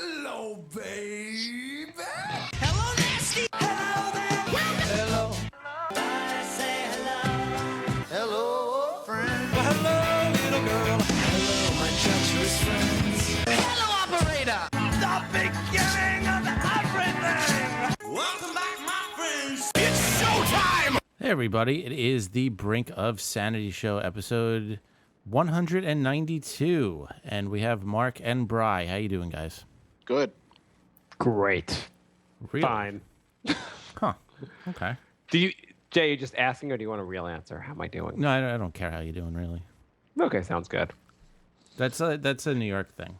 Hello, baby. Hello, nasty. Hello there. Hello. I say hello. Hello, friend. Well, hello, little girl. Hello, my treacherous friends. Hello, operator. The beginning of everything. Welcome back, my friends. It's showtime. Hey everybody, it is the Brink of Sanity Show, episode 192, and we have Marc and Bri. How you doing, guys? Good. Great. Really? Fine. Huh. Okay. Jay, you just asking, or do you want a real answer? How am I doing? No, I don't care how you're doing, really. Okay, sounds good. That's a New York thing.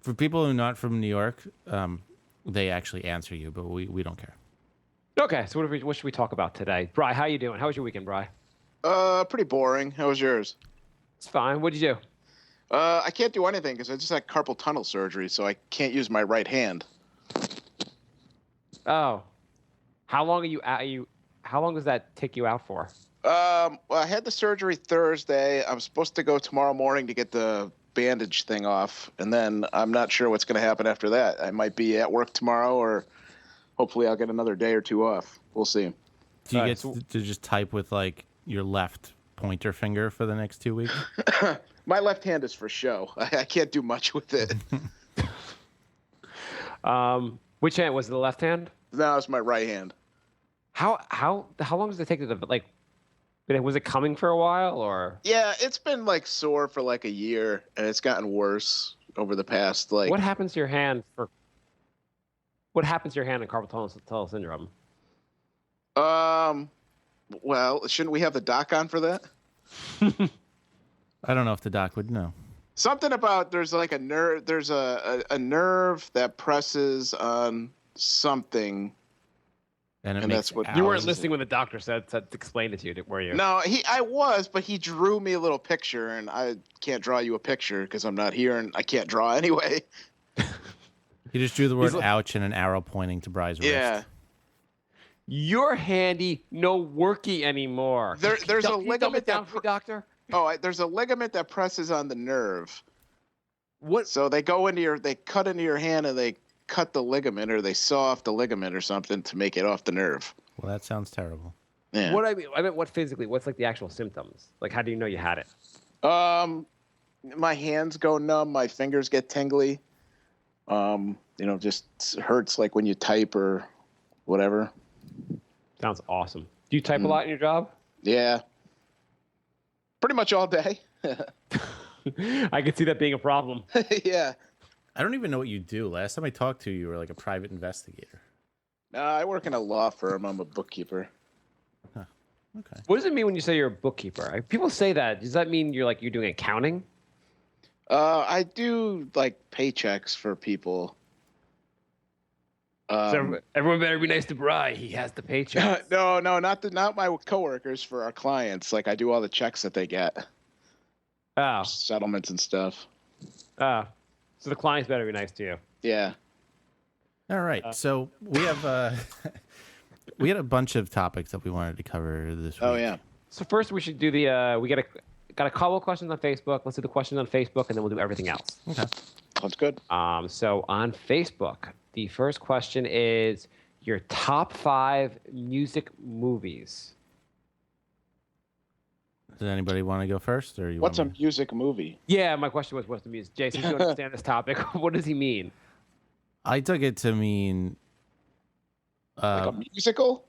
For people who are not from New York, they actually answer you, but we don't care. Okay, so what should we talk about today? Bri, how you doing? How was your weekend, Bri? Pretty boring. How was yours? It's fine. What'd you do? I can't do anything because I just had carpal tunnel surgery, so I can't use my right hand. Oh. How long how long does that take you out for? Well, I had the surgery Thursday. I'm supposed to go tomorrow morning to get the bandage thing off, and then I'm not sure what's going to happen after that. I might be at work tomorrow, or hopefully I'll get another day or two off. We'll see. Do you Alright, get so- to just type with, like, your left pointer finger for the next 2 weeks? My left hand is for show. I can't do much with it. Which hand? Was it the left hand? Now it's my right hand. How long does it take to like? Was it coming for a while or? Yeah, it's been like sore for like a year, and it's gotten worse over the past like. What happens to your hand in carpal tunnel syndrome? Well, shouldn't we have the doc on for that? I don't know if the doc would know. Something about there's like a nerve. There's a nerve that presses on something. And And that's what- You weren't hours. listening when the doctor said explained it to you, were you? No, I was, but he drew me a little picture, and I can't draw you a picture because I'm not here, and I can't draw anyway. He just drew the word like- ouch and an arrow pointing to Bri's Yeah, wrist. You're handy, no worky anymore. there's a Can you dumb it ligament down that for me, doctor. there's a ligament that presses on the nerve. What? So they cut into your hand, and they cut the ligament, or they saw off the ligament or something to make it off the nerve. Well, that sounds terrible. Yeah. What I meant, what physically? What's like the actual symptoms? Like, how do you know you had it? My hands go numb, my fingers get tingly. Just hurts like when you type or whatever. Sounds awesome. Do you type a lot in your job? Yeah. Pretty much all day. I could see that being a problem. Yeah. I don't even know what you do. Last time I talked to you, you were like a private investigator. I work in a law firm. I'm a bookkeeper. Okay. What does it mean when you say you're a bookkeeper? People say that. Does that mean you're doing accounting? I do like paychecks for people. So everyone better be nice to Bri. He has the paycheck. No, not my coworkers, for our clients. Like I do all the checks that they get, Oh, settlements and stuff. so the clients better be nice to you. Yeah. All right. So we have we had a bunch of topics that we wanted to cover this week. Oh yeah. So first we should do the we got a couple of questions on Facebook. Let's do the questions on Facebook, and then we'll do everything else. Okay. Sounds good. So on Facebook, the first question is your top 5 music movies. Does anybody want to go first, or you? What's a want me music movie? Yeah, my question was what's the music? Jason, do you understand this topic? What does he mean? I took it to mean. Like a musical?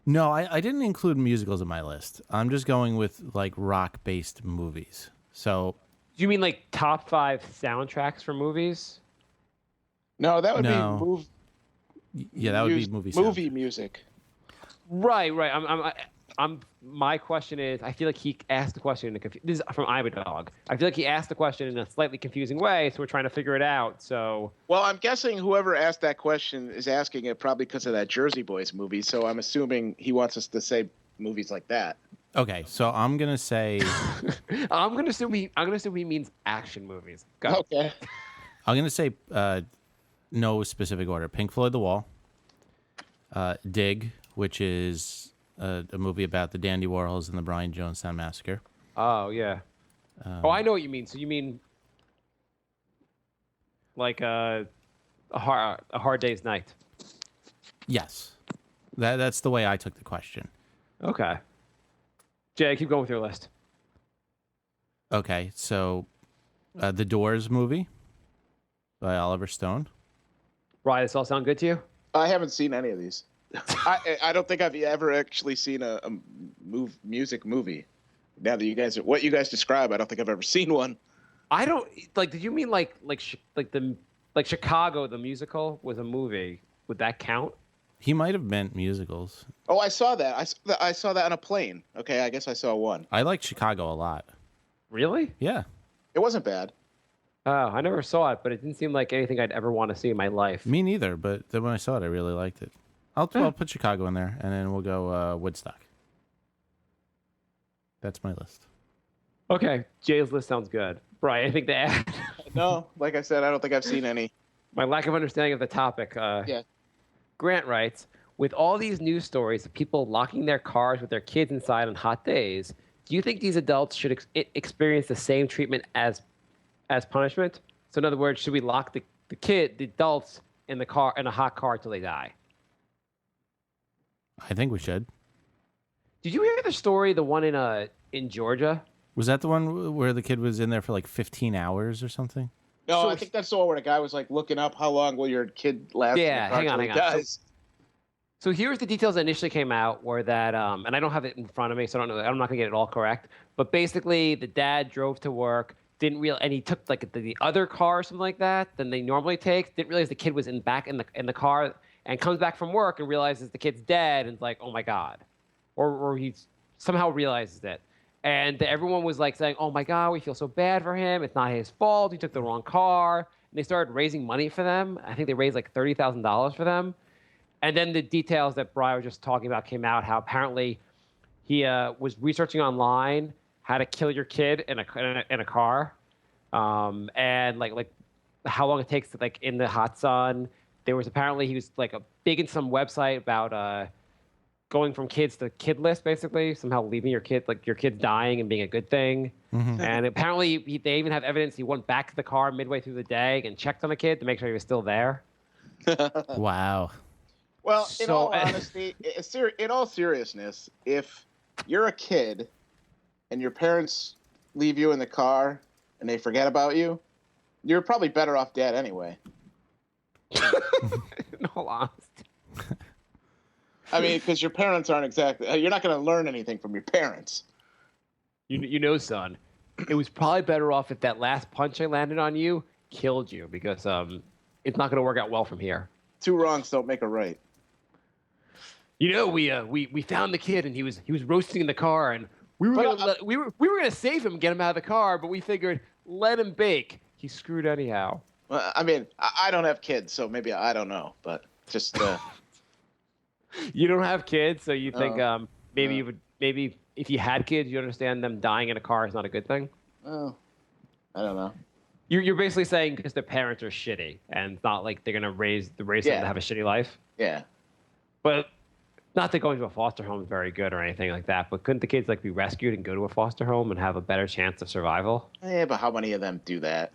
No, I didn't include musicals in my list. I'm just going with like rock-based movies. So Do you mean like top 5 soundtracks for movies? No, that would No. be yeah, that would be movie. movie soundtrack. music. Right. My question is, I feel like he asked the question this is from I'm a Dog. I feel like he asked the question in a slightly confusing way, so we're trying to figure it out. So Well, I'm guessing whoever asked that question is asking it probably because of that Jersey Boys movie. So I'm assuming he wants us to say movies like that. Okay, so I'm gonna say I'm gonna assume he means action movies. Go. Okay. I'm gonna say no specific order. Pink Floyd, The Wall. Dig, which is a movie about the Dandy Warhols and the Brian Jonestown Massacre. Oh yeah. I know what you mean. So you mean like a hard day's night. Yes. That's the way I took the question. Okay. Jay, keep going with your list. Okay, so the Doors movie by Oliver Stone. Right, this all sound good to you? I haven't seen any of these. I don't think I've ever actually seen a music movie. Now that what you guys describe, I don't think I've ever seen one. I don't like. Did you mean like Chicago the musical was a movie? Would that count? He might have meant musicals. Oh, I saw that. I saw that on a plane. Okay, I guess I saw one. I like Chicago a lot. Really? Yeah. It wasn't bad. Oh, I never saw it, but it didn't seem like anything I'd ever want to see in my life. Me neither, but then when I saw it, I really liked it. I'll put Chicago in there, and then we'll go Woodstock. That's my list. Okay, Jay's list sounds good. Brian, anything to add? No, like I said, I don't think I've seen any. My lack of understanding of the topic. Yeah. Grant writes, with all these news stories of people locking their cars with their kids inside on hot days, do you think these adults should experience the same treatment as punishment? So in other words, should we lock the adults in a hot car till they die? I think we should. Did you hear the story, the one in Georgia? Was that the one where the kid was in there for like 15 hours or something? No, So I think that's the one where the guy was like looking up how long will your kid last. Yeah, in the car hang on, till he hang on. dies. So here's the details that initially came out were that, and I don't have it in front of me, so I don't know. I'm not gonna get it all correct. But basically, the dad drove to work, and he took like the other car or something like that than they normally take. Didn't realize the kid was back in the car, and comes back from work and realizes the kid's dead, and is like, oh my god, or he somehow realizes it. And everyone was like saying, oh my God, we feel so bad for him. It's not his fault. He took the wrong car. And they started raising money for them. I think they raised like $30,000 for them. And then the details that Brian was just talking about came out, how apparently he was researching online how to kill your kid in a car. And like how long it takes to, like, in the hot sun. There was apparently, he was like big in some website about going from kids to kidless, basically, somehow leaving your kid's dying and being a good thing. Mm-hmm. And apparently they even have evidence he went back to the car midway through the day and checked on the kid to make sure he was still there. Wow. Well, in all honesty, in all seriousness, if you're a kid and your parents leave you in the car and they forget about you, you're probably better off dead anyway. In all honesty. I mean, because your parents aren't exactly... You're not going to learn anything from your parents. You know, son, it was probably better off if that last punch I landed on you killed you, because it's not going to work out well from here. Two wrongs don't make a right. You know, we found the kid, and he was roasting in the car, and we were gonna save him, get him out of the car, but we figured let him bake. He's screwed anyhow. Well, I mean, I don't have kids, so maybe I don't know, but just... You don't have kids, so you think maybe if you had kids, you understand them dying in a car is not a good thing? Oh, I don't know. You're basically saying because their parents are shitty, and it's not like they're gonna raise them to have a shitty life. Yeah. But not that going to a foster home is very good or anything like that. But couldn't the kids like be rescued and go to a foster home and have a better chance of survival? Yeah, but how many of them do that?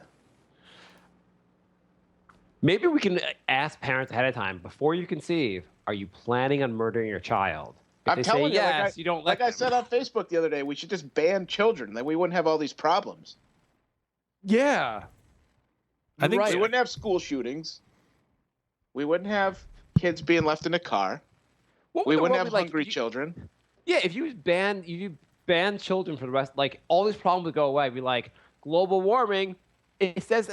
Maybe we can ask parents ahead of time, before you conceive, are you planning on murdering your child? If I'm they telling say you, yes, you don't let I them. said on Facebook the other day, we should just ban children. Then we wouldn't have all these problems. Yeah. I think We wouldn't have school shootings. We wouldn't have kids being left in a car. We wouldn't have hungry children. Yeah, if you ban children for the rest, like all these problems would go away. Be like global warming. It says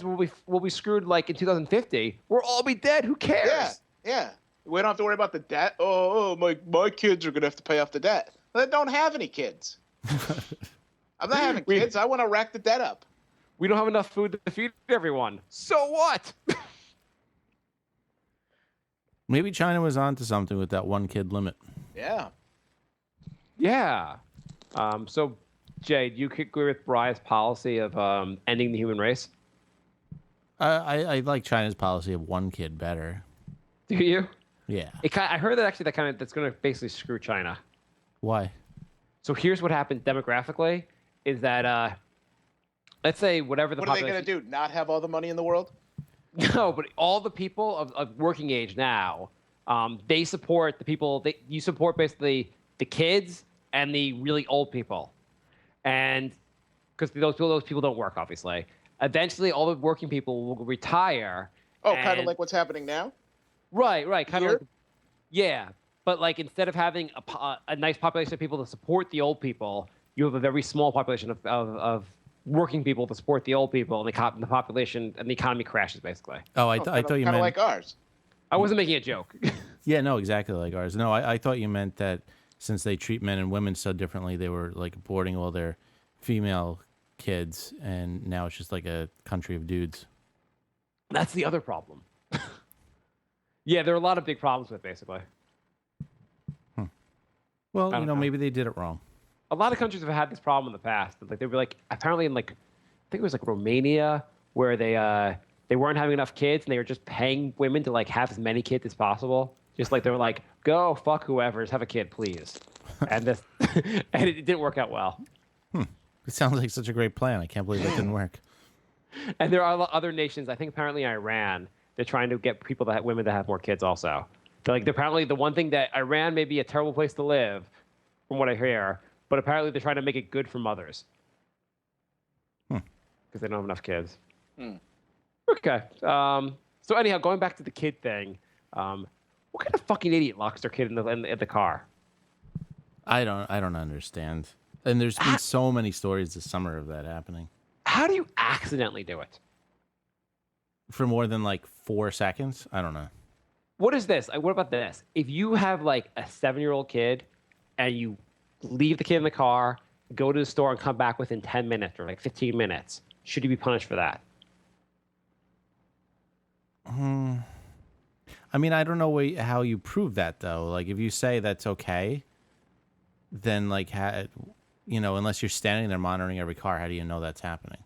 we'll be screwed like in 2050. We'll all be dead. Who cares? Yeah. We don't have to worry about the debt. My kids are gonna have to pay off the debt. Well, they don't have any kids. I'm not having kids. I want to rack the debt up. We don't have enough food to feed everyone. So what? Maybe China was onto something with that one kid limit. Yeah. Yeah. So, Jay, do you agree with Brian's policy of ending the human race? I like China's policy of one kid better. Do you? Yeah. I heard that actually that's going to basically screw China. Why? So here's what happened demographically: is that let's say whatever the What are they population. gonna do? Not have all the money in the world? No, but all the people of working age now, they support the people. You support basically the kids and the really old people, and because those people don't work, obviously. Eventually, all the working people will retire. Oh, kind of and- like what's happening now. right, kind of Here? like yeah. But like instead of having a nice population of people to support the old people, you have a very small population of working people to support the old people, and the population and the economy crashes basically. Oh, I Kind thought you of meant like ours. I wasn't making a joke. yeah, no, exactly like ours. No, I thought you meant that since they treat men and women so differently, they were like aborting all their female kids, and now it's just like a country of dudes. That's the other problem. Yeah, there are a lot of big problems with it, basically. Well, don't know. maybe they did it wrong. A lot of countries have had this problem in the past. Like they were like apparently in like I think it was like Romania where they weren't having enough kids and they were just paying women to like have as many kids as possible. Just like they were like, go fuck whoever, just have a kid, please. And this and it didn't work out well. It sounds like such a great plan. I can't believe that didn't work. And there are other nations. I think apparently Iran. They're trying to get women to have more kids. Also, they're apparently the one thing that Iran may be a terrible place to live, from what I hear. But apparently they're trying to make it good for mothers because they don't have enough kids. Okay. So anyhow, going back to the kid thing, what kind of fucking idiot locks their kid in the car? I don't understand. And there's been so many stories this summer of that happening. How do you accidentally do it? For more than like 4 seconds? I don't know. What is this? What about this? If you have like a 7-year-old kid and you leave the kid in the car, go to the store and come back within 10 minutes or like 15 minutes, should you be punished for that? I mean, I don't know how you prove that though. Like, if you say that's okay, then like, unless you're standing there monitoring every car, how do you know that's happening?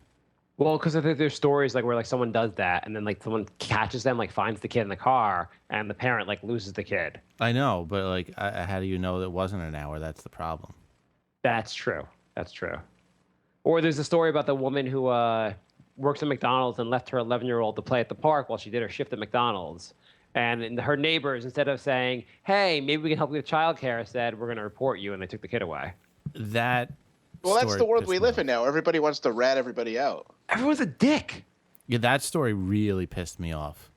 Well, because there's stories like where like someone does that and then like someone catches them, like finds the kid in the car, and the parent like loses the kid. I know, but like, how do you know that wasn't an hour? That's the problem. That's true. That's true. Or there's a story about the woman who works at McDonald's and left her 11-year-old to play at the park while she did her shift at McDonald's. And her neighbors, instead of saying, hey, maybe we can help you with childcare, said, we're going to report you, and they took the kid away. Well, That's the world pissed we me live off. in now. Everybody wants to rat everybody out. Everyone's a dick. Yeah, that story really pissed me off.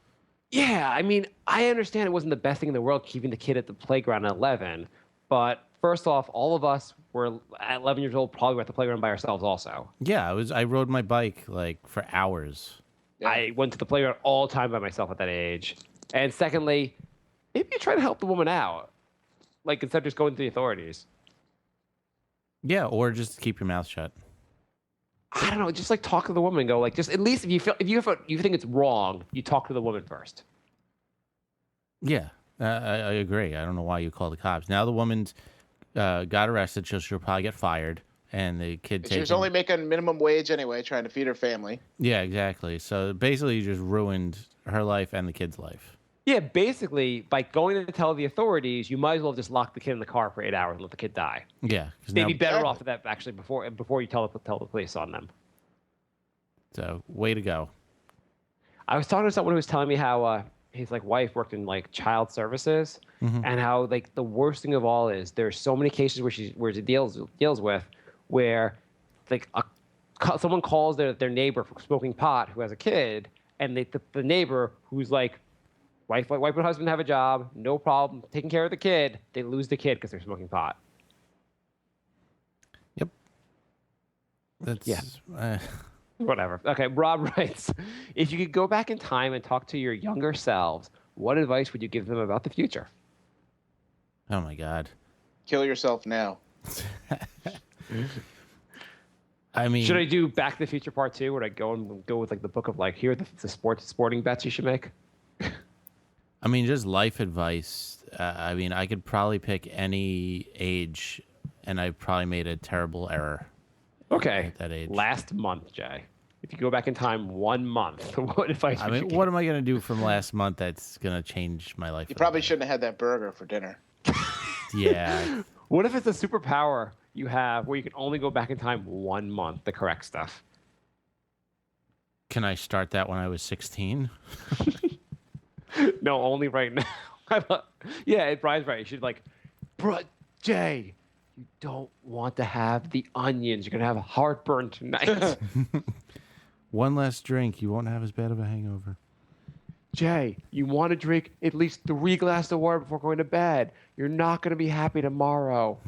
Yeah, I mean, I understand it wasn't the best thing in the world keeping the kid at the playground at 11, but first off, all of us were at 11 years old probably were at the playground by ourselves also. Yeah, I rode my bike like for hours. Yeah. I went to the playground all the time by myself at that age. And secondly, maybe you try to help the woman out, like instead of just going to the authorities. Yeah, or just keep your mouth shut. I don't know, just like talk to the woman and go like, just at least if you think it's wrong, you talk to the woman first. Yeah, I agree. I don't know why you call the cops. Now the woman's got arrested, so she'll probably get fired, and the kid She was only making minimum wage anyway, trying to feed her family. Yeah, exactly. So basically, you just ruined her life and the kid's life. Yeah, basically, by going to tell the authorities, you might as well just lock the kid in the car for 8 hours and let the kid die. Yeah, 'cause They'd now- be better Exactly. off with that actually before you tell the police on them. So way to go. I was talking to someone who was telling me how his like wife worked in like child services, and how like the worst thing of all is there's so many cases where she deals with where like someone calls their neighbor for smoking pot who has a kid, and the neighbor who's like wife and husband have a job, no problem, taking care of the kid, they lose the kid because they're smoking pot. Yep. That's Yeah. Whatever. Okay, Rob writes, if you could go back in time and talk to your younger selves, what advice would you give them about the future? Oh my God. Kill yourself now. I mean, Should I do Back to the Future Part 2, where I go with like the book of like, here are the sporting bets you should make? I mean, just life advice. I mean, I could probably pick any age, and I probably made a terrible error. Okay. At that age. Last month, Jay. If you go back in time 1 month, what advice I would you mean, give? what am I going to do from last month that's going to change my life? You probably shouldn't have had that burger for dinner. Yeah. What if it's a superpower you have where you can only go back in time 1 month, the correct stuff? Can I start that when I was 16? No, only right now. Yeah, Brian's right. You should bro, Jay, you don't want to have the onions. You're gonna have heartburn tonight. One less drink, you won't have as bad of a hangover. Jay, you want to drink at least 3 glasses of water before going to bed. You're not gonna be happy tomorrow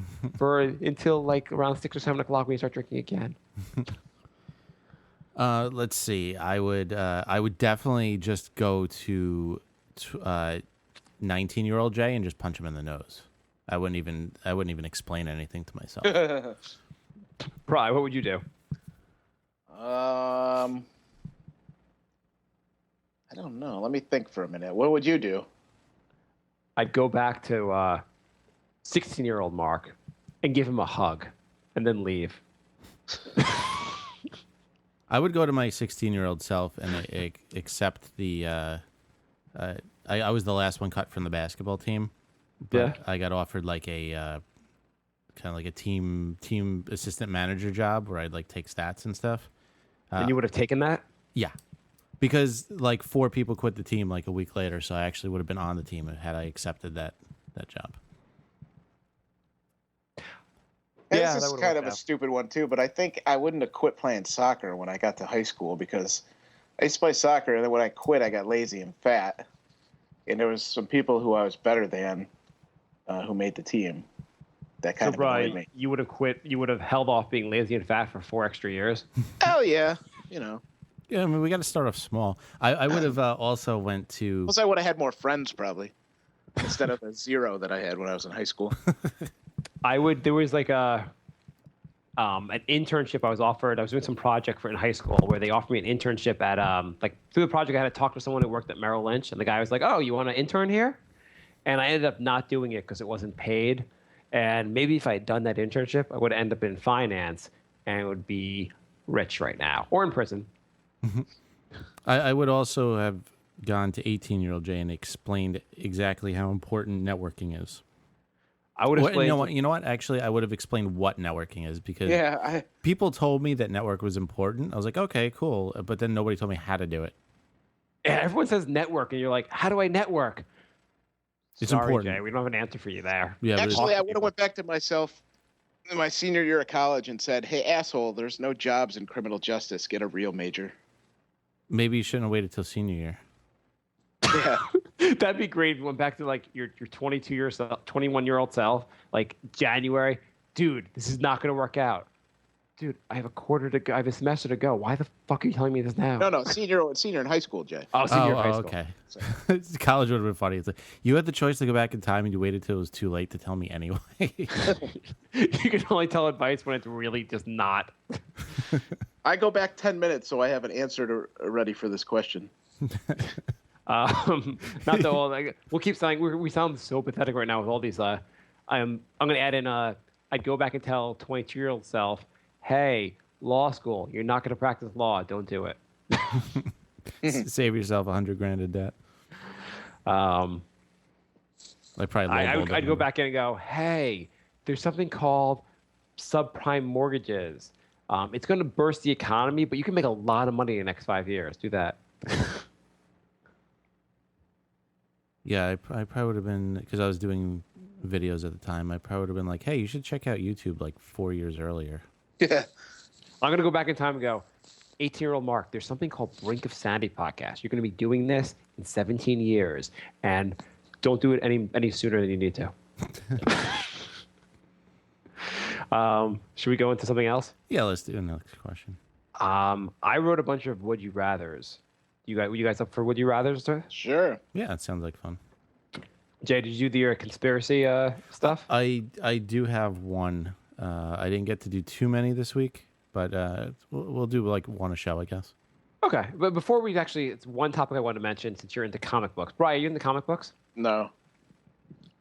until around 6 or 7 o'clock when you start drinking again. Let's see. I would definitely just go to 19-year-old Jay and just punch him in the nose. I wouldn't even explain anything to myself. Brian, what would you do? I don't know. Let me think for a minute. What would you do? I'd go back to 16-year-old Mark and give him a hug, and then leave. I would go to my 16-year-old self and accept the. I was the last one cut from the basketball team. But Yeah. I got offered a kind of like a team assistant manager job where I'd take stats and stuff. And you would have taken that? Yeah, because 4 people quit the team a week later, so I actually would have been on the team had I accepted that job. And Yeah, this that is would've kind of worked a out. stupid one too, but I think I wouldn't have quit playing soccer when I got to high school because I used to play soccer, and then when I quit, I got lazy and fat, and there was some people who I was better than who made the team. That kind So, of annoyed Brian, me. you would have quit. You would have held off being lazy and fat for 4 extra years. Oh yeah, Yeah, I mean we got to start off small. I would have also went to. Plus, I would have had more friends probably instead of the 0 that I had when I was in high school. There was an internship I was offered. I was doing some project in high school where they offered me an internship at through the project I had to talk to someone who worked at Merrill Lynch, and the guy was like, "Oh, you want to intern here?" And I ended up not doing it because it wasn't paid. And maybe if I had done that internship, I would end up in finance and would be rich right now or in prison. I would also have gone to 18-year-old Jay and explained exactly how important networking is. I would have You know what? Actually, I would have explained what networking is because people told me that network was important. I was like, okay, cool. But then nobody told me how to do it. Yeah, everyone says network, and you're like, how do I network? It's Sorry, important. Jay, we don't have an answer for you there. Yeah, but Actually, I would have went back to myself in my senior year of college and said, "Hey, asshole, there's no jobs in criminal justice. Get a real major." maybe you shouldn't have waited till senior year. Yeah. That'd be great if you went back to your 21-year-old self, January. Dude, this is not going to work out. Dude, I have a quarter to go. I have a semester to go. Why the fuck are you telling me this now? No, senior in high school, Jay. Oh, senior in high school. Okay. College would have been funny. It's like, you had the choice to go back in time and you waited till it was too late to tell me anyway. You can only tell advice when it's really just not. I go back 10 minutes, so I have an answer ready for this question. Not the whole. We'll keep saying we sound so pathetic right now with all these. I'm going to add in. I'd go back and tell 22-year-old self, "Hey, law school, you're not going to practice law. Don't do it." Save yourself $100,000 in debt. I'd go back in and go, "Hey, there's something called subprime mortgages. It's going to burst the economy, but you can make a lot of money in the next 5 years. Do that." Yeah, I probably would have been, because I was doing videos at the time, I probably would have been like, hey, you should check out YouTube 4 years earlier. Yeah. I'm going to go back in time and go, 18-year-old Mark, there's something called Brink of Sanity podcast. You're going to be doing this in 17 years, and don't do it any sooner than you need to. Should we go into something else? Yeah, let's do the next question. I wrote a bunch of would you rathers. You guys up for would you rathers? Sure. Yeah, it sounds like fun. Jay, did you do your conspiracy stuff? I do have one. I didn't get to do too many this week, but we'll do one a show, I guess. Okay, but before we actually, it's one topic I want to mention since you're into comic books. Brian, are you into comic books? No.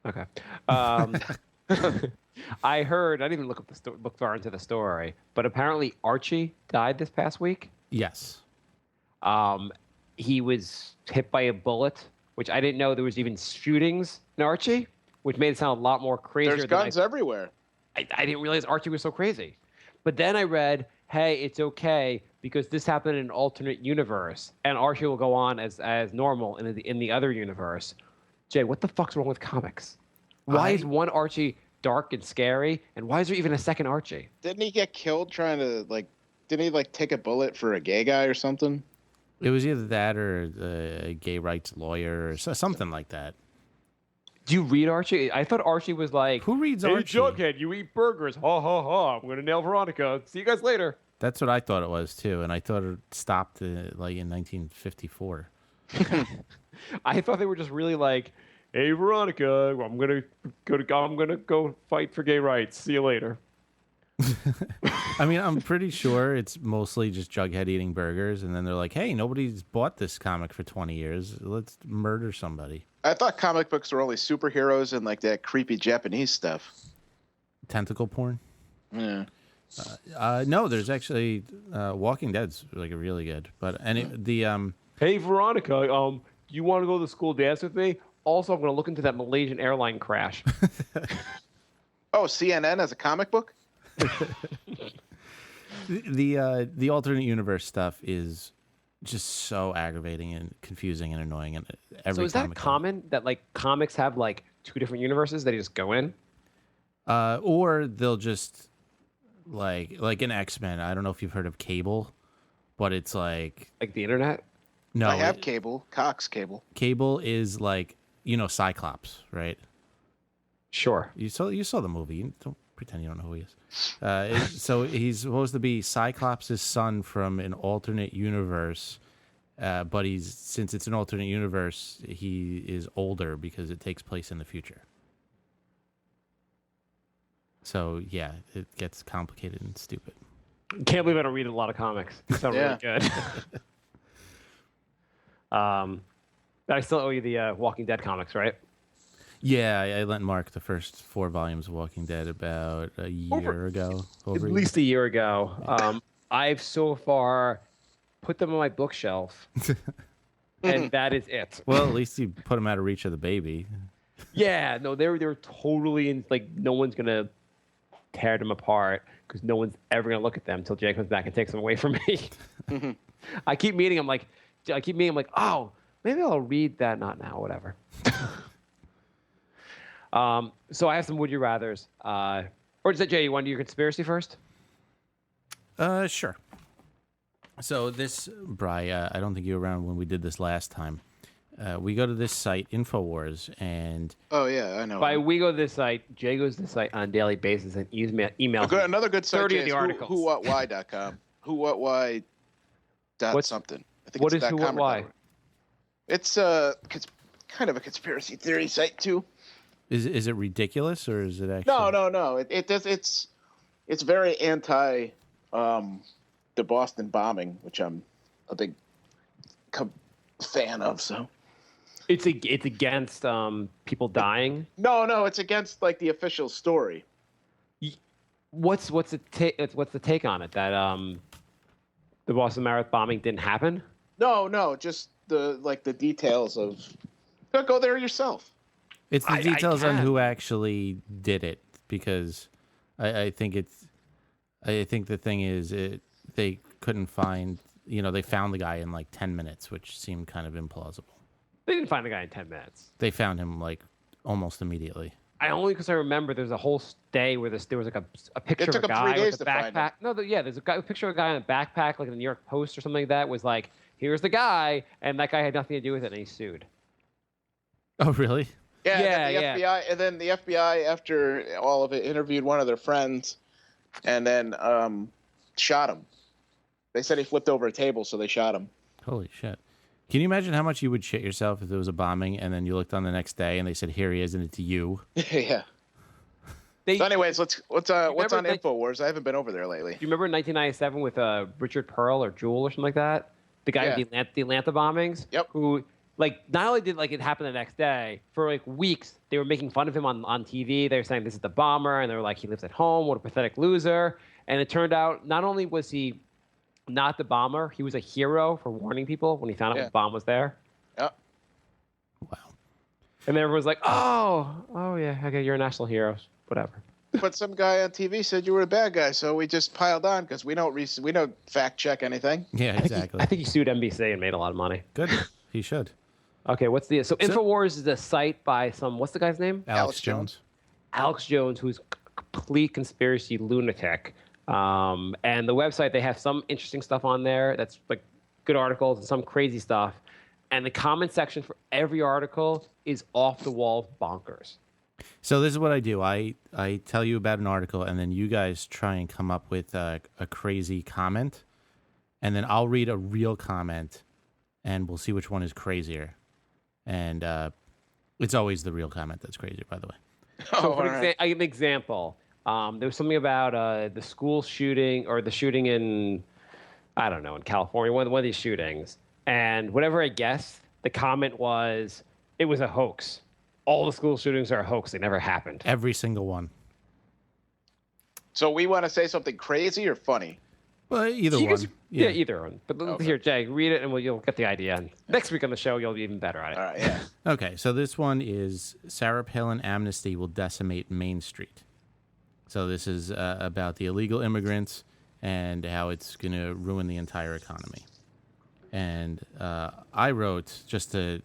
Okay. I heard, I didn't even look far into the story, but apparently Archie died this past week. Yes. He was hit by a bullet, which I didn't know there was even shootings in Archie, which made it sound a lot more crazier. There's guns everywhere. I didn't realize Archie was so crazy. But then I read, hey, it's okay because this happened in an alternate universe, and Archie will go on as normal in the other universe. Jay, what the fuck's wrong with comics? Why is one Archie dark and scary, and why is there even a second Archie? Didn't he get killed trying to Didn't he take a bullet for a gay guy or something? It was either that or a gay rights lawyer or something like that. Do you read Archie? I thought Archie was like, Who reads "Hey, Archie? Jughead, you eat burgers. Ha ha ha. I'm gonna nail Veronica. See you guys later." That's what I thought it was too, and I thought it stopped in 1954. I thought they were just really like, "Hey, Veronica, I'm gonna go fight for gay rights. See you later." I mean, I'm pretty sure it's mostly just Jughead eating burgers, and then they're like, "Hey, nobody's bought this comic for 20 years. Let's murder somebody." I thought comic books were only superheroes and that creepy Japanese stuff. Tentacle porn? Yeah. No, there's actually Walking Dead's really good, but Hey, Veronica, you want to go to the school dance with me? Also, I'm gonna look into that Malaysian airline crash. Oh, CNN as a comic book? the alternate universe stuff is just so aggravating and confusing and annoying. And So is that common that comics have two different universes that you just go in? Or they'll just like in X-Men. I don't know if you've heard of Cable, but it's like the internet? No, I have cable. Cox cable. Cable is Cyclops, right? Sure. You saw the movie. You don't pretend you don't know who he is. So he's supposed to be Cyclops' son from an alternate universe, but since it's an alternate universe, he is older because it takes place in the future. So yeah, it gets complicated and stupid. Can't believe I don't read a lot of comics. They sound really good. But I still owe you the Walking Dead comics, right? Yeah, I lent Mark the first 4 volumes of Walking Dead about a year ago. At least a year ago. I've so far put them on my bookshelf, and that is it. Well, at least you put them out of reach of the baby. Yeah, no, they're totally in. No one's gonna tear them apart because no one's ever gonna look at them until Jay comes back and takes them away from me. I keep meeting him oh, maybe I'll read that. Not now, whatever. So I have some would you rathers. Or is that Jay? You want to do your conspiracy first? Sure. So this, Bri, I don't think you were around when we did this last time. We go to this site, InfoWars, and... Oh, yeah, I know. We go to this site, Jay goes to this site on a daily basis and emails another good site 30 is of the articles. whowhatwhy.com. Whowhatwhy something. I think what it's is Who What Why? It's kind of a conspiracy theory site, too. Is it ridiculous, or is it actually... No. It's very anti the Boston bombing, which I'm a big fan of, so... It's against people dying. No, it's against the official story. What's the take on it? That the Boston Marathon bombing didn't happen? No, just the details of. Go there yourself. It's the details on who actually did it, because I think the thing is they couldn't find. They found the guy in 10 minutes, which seemed kind of implausible. They didn't find the guy in 10 minutes. They found him almost immediately. Because I remember there's a whole day where there was a picture of a guy with a backpack. There's a picture of a guy in a backpack, in the New York Post or something like that. Was here's the guy, and that guy had nothing to do with it, and he sued. Oh, really? Yeah. FBI, and then the FBI, after all of it, interviewed one of their friends, and then shot him. They said he flipped over a table, so they shot him. Holy shit! Can you imagine how much you would shit yourself if there was a bombing and then you looked on the next day and they said, "Here he is," and it's you? Yeah. So anyways, what's on InfoWars? I haven't been over there lately. Do you remember in 1997 with Richard Pearl or Jewel or something like that? The guy with the Atlanta bombings? Yep. Who, not only did it happen the next day, for weeks, they were making fun of him on TV. They were saying, this is the bomber. And they were he lives at home. What a pathetic loser. And it turned out, not only was he not the bomber, he was a hero for warning people when he found out the bomb was there. Yep. Wow. And everyone was like, oh, yeah, okay, you're a national hero. Whatever. but some guy on TV said you were a bad guy, so we just piled on because we don't fact check anything. Yeah, exactly. I think he sued NBC and made a lot of money. Good. He should. Okay, so Infowars is a site by what's the guy's name? Alex Jones. Alex Jones, who's a complete conspiracy lunatic. And the website, they have some interesting stuff on there that's like good articles and some crazy stuff. And the comment section for every article is off the wall bonkers. So this is what I do. I tell you about an article, and then you guys try and come up with a crazy comment, and then I'll read a real comment, and we'll see which one is crazier. And it's always the real comment that's crazier, by the way. So for an example, there was something about the school shooting or the shooting in, I don't know, in California, one of these shootings. And whatever I guessed, the comment was, it was a hoax. All the school shootings are a hoax. They never happened. Every single one. So we want to say something crazy or funny? Well, either You one. guys- yeah, either one. But here, Jay, read it, and you'll get the idea. And next week on the show, you'll be even better at it. All right, yeah. Okay, so this one is Sarah Palin amnesty will decimate Main Street. So this is about the illegal immigrants and how it's going to ruin the entire economy. And I wrote just to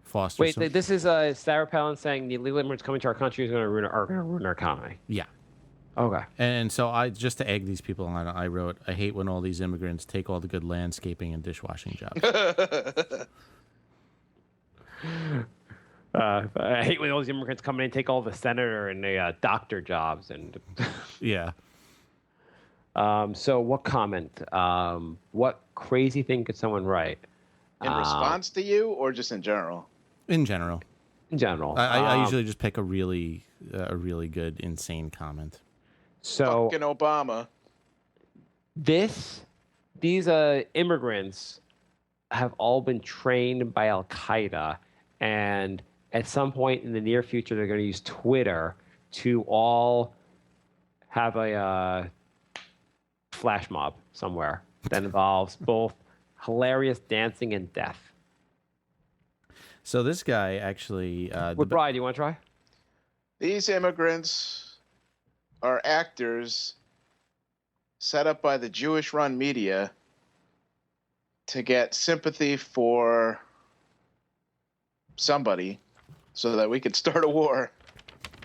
foster. Wait, this is Sarah Palin saying the illegal immigrants coming to our country is going to ruin our economy. Yeah. Okay. And so just to egg these people on, I wrote, I hate when all these immigrants take all the good landscaping and dishwashing jobs. I hate when all these immigrants come in and take all the senator and the doctor jobs. And Yeah. so what comment? What crazy thing could someone write? In response to you, or just in general? In general. In general. I usually just pick a really good, insane comment. So Fucking Obama. these immigrants have all been trained by Al Qaeda, and at some point in the near future, they're going to use Twitter to all have a flash mob somewhere that involves both hilarious dancing and death. So this guy actually... Brian, do you want to try? These immigrants are actors set up by the Jewish-run media to get sympathy for somebody so that we could start a war.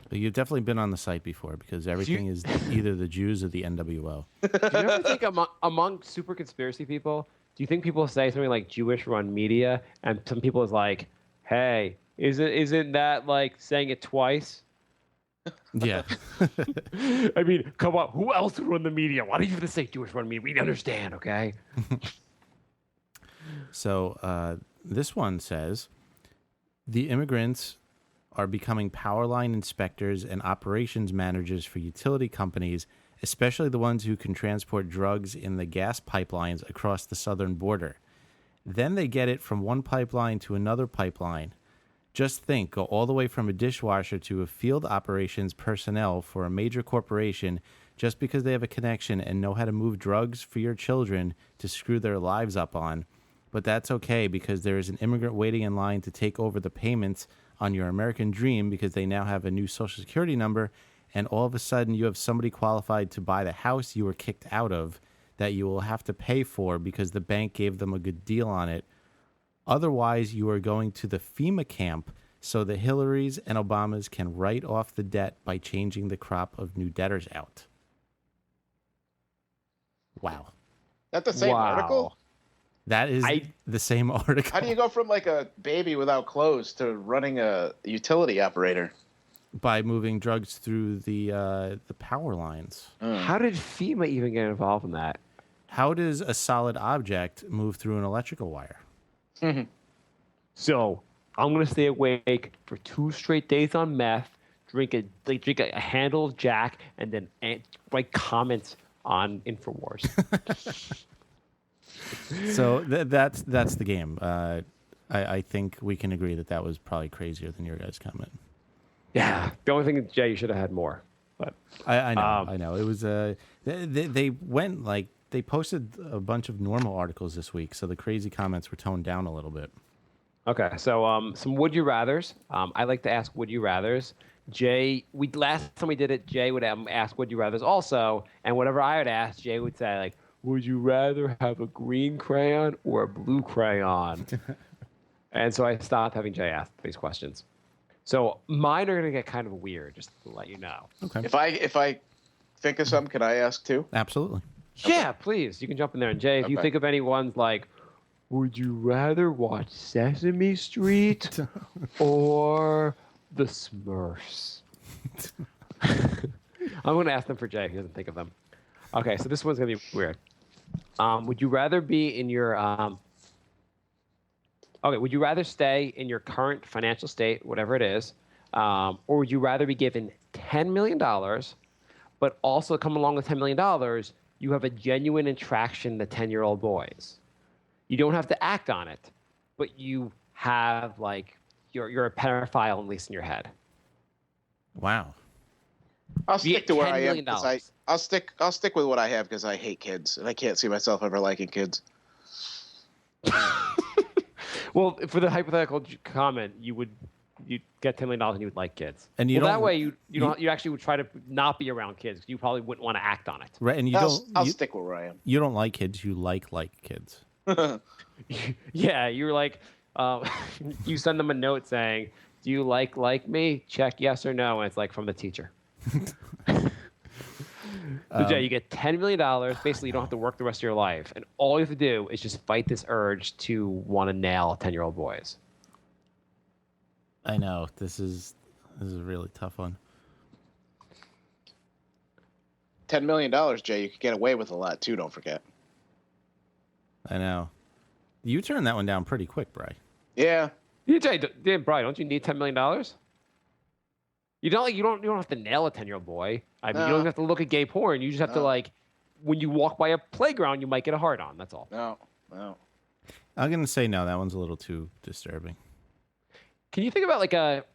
You've definitely been on the site before because everything is either the Jews or the NWO. Do you ever think among super conspiracy people, do you think people say something like Jewish-run media, and some people is like, hey, isn't that like saying it twice? Yeah. I mean, come on, who else would run the media? Why do you have to say Jewish-run media? We understand, okay? So this one says, the immigrants are becoming power line inspectors and operations managers for utility companies, especially the ones who can transport drugs in the gas pipelines across the southern border. Then they get it from one pipeline to another pipeline. Just think, go all the way from a dishwasher to a field operations personnel for a major corporation just because they have a connection and know how to move drugs for your children to screw their lives up on. But that's okay because there is an immigrant waiting in line to take over the payments on your American dream because they now have a new social security number, and all of a sudden you have somebody qualified to buy the house you were kicked out of that you will have to pay for because the bank gave them a good deal on it. Otherwise, you are going to the FEMA camp so the Hillarys and Obamas can write off the debt by changing the crop of new debtors out. Wow. That the same article? That is the same article. How do you go from like a baby without clothes to running a utility operator? By moving drugs through the power lines. How did FEMA even get involved in that? How does a solid object move through an electrical wire? So I'm gonna stay awake for 2 straight days on meth, drink a handle of Jack, and then write comments on Infowars. So that's the game. I think we can agree that was probably crazier than your guys' comment. Yeah. The only thing is, Jay, you should have had more. But I know. It was they went like they posted a bunch of normal articles this week, so the crazy comments were toned down a little bit. okay, so some would you rather's. I like to ask would you rather's. Jay, we last time we did it, Jay would ask would you rather's also, and whatever I would ask, Jay would say like, would you rather have a green crayon or a blue crayon? And so I stopped having Jay ask these questions. So mine are gonna get kind of weird, just to let you know. Okay. If I think of some, can I ask too? Absolutely. Yeah, please, you can jump in there. And Jay, if you Okay. think of any ones like, would you rather watch Sesame Street or The Smurfs? I'm going to ask them for Jay if he doesn't think of them. Okay, so this one's going to be weird. Would you rather be in your okay, would you rather stay in your current financial state, whatever it is, or would you rather be given $10 million, but also come along with $10 million, you have a genuine attraction to 10-year-old boys? You don't have to act on it, but you have like you're a pedophile, at least in your head. Wow. I'll You stick get to where $10 I am million. because I'll stick with what I have because I hate kids and I can't see myself ever liking kids. Well, for the hypothetical comment, you'd get $10 million and you would like kids. And you well, don't- that way you actually would try to not be around kids because you probably wouldn't want to act on it. Right, and I'll stick with where I am. you don't like kids. You like kids. Yeah, you're like, you send them a note saying, "Do you like me? Check yes or no," and it's like from the teacher. So Jay, you get $10 million. Basically, you don't have to work the rest of your life, and all you have to do is just fight this urge to want to nail 10-year-old boys. I know this is a really tough one. $10 million, Jay. You could get away with a lot too. Don't forget. I know. You turned that one down pretty quick, Bri. Yeah. Yeah, Jay, Brian, don't you need $10 million? You don't have to nail a 10-year-old boy. I mean, you don't have to look at gay porn. You just have to like, when you walk by a playground, you might get a hard on. That's all. No. I'm gonna say no. That one's a little too disturbing. Can you think about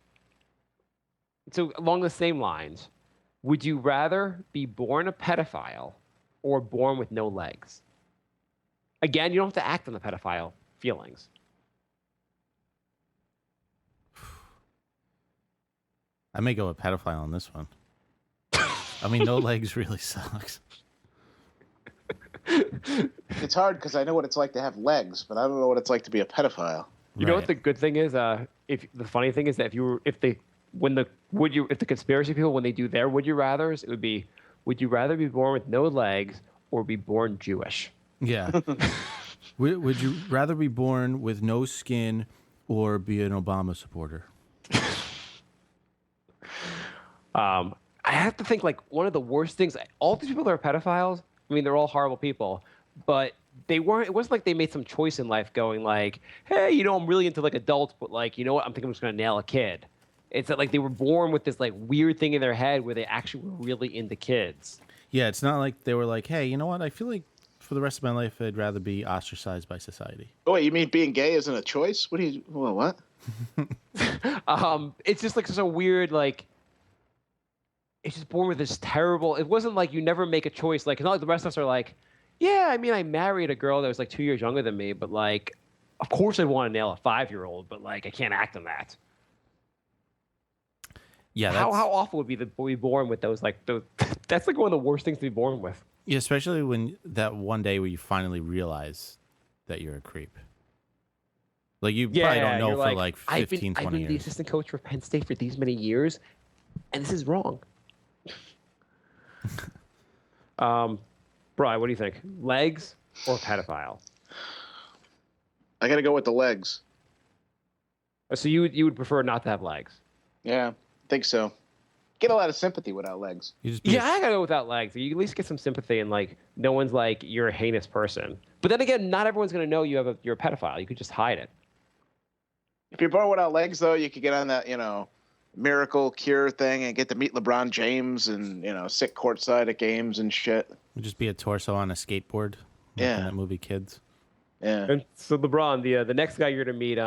so along the same lines, would you rather be born a pedophile or born with no legs? Again, you don't have to act on the pedophile feelings. I may go with pedophile on this one. I mean, no legs really sucks. It's hard because I know what it's like to have legs, but I don't know what it's like to be a pedophile. You know what Right. the good thing is? If the funny thing is that if the conspiracy people, when they do their would you rathers, it would be, would you rather be born with no legs or be born Jewish? Yeah. Would you rather be born with no skin or be an Obama supporter? I have to think like one of the worst things. All these people that are pedophiles, I mean, they're all horrible people, but they weren't. It wasn't like they made some choice in life, going like, "Hey, I'm really into like adults, but like, you know what? I'm thinking I'm just gonna nail a kid." It's that like they were born with this like weird thing in their head where they actually were really into kids. Yeah, it's not like they were like, hey, you know what? I feel like for the rest of my life, I'd rather be ostracized by society. Oh, wait, you mean being gay isn't a choice? What? It's just like such a weird like. It's just born with this terrible. It wasn't like you never make a choice. Like it's not like the rest of us are like, yeah, I mean, I married a girl that was like 2 years younger than me, but like, of course I'd want to nail a 5-year-old, but like I can't act on that. Yeah, How awful would be to be born with those like those? That's like one of the worst things to be born with. yeah, especially when that one day where you finally realize that you're a creep. Like you probably don't know you're for like 15, I've 20 been the years. assistant coach for Penn State for these many years, and this is wrong. Bri, what do you think? Legs or pedophile? I got to go with the legs. So you would prefer not to have legs? Yeah, I think so. Get a lot of sympathy without legs. You just be Yeah, I gotta go without legs. You at least get some sympathy, and like no one's like you're a heinous person. But then again, not everyone's gonna know you're a pedophile. You could just hide it. If you're born without legs, though, you could get on that, miracle cure thing and get to meet LeBron James and, sit courtside at games and shit. would just be a torso on a skateboard. Like Yeah. in that movie Kids. Yeah. And so LeBron, the next guy you're gonna meet,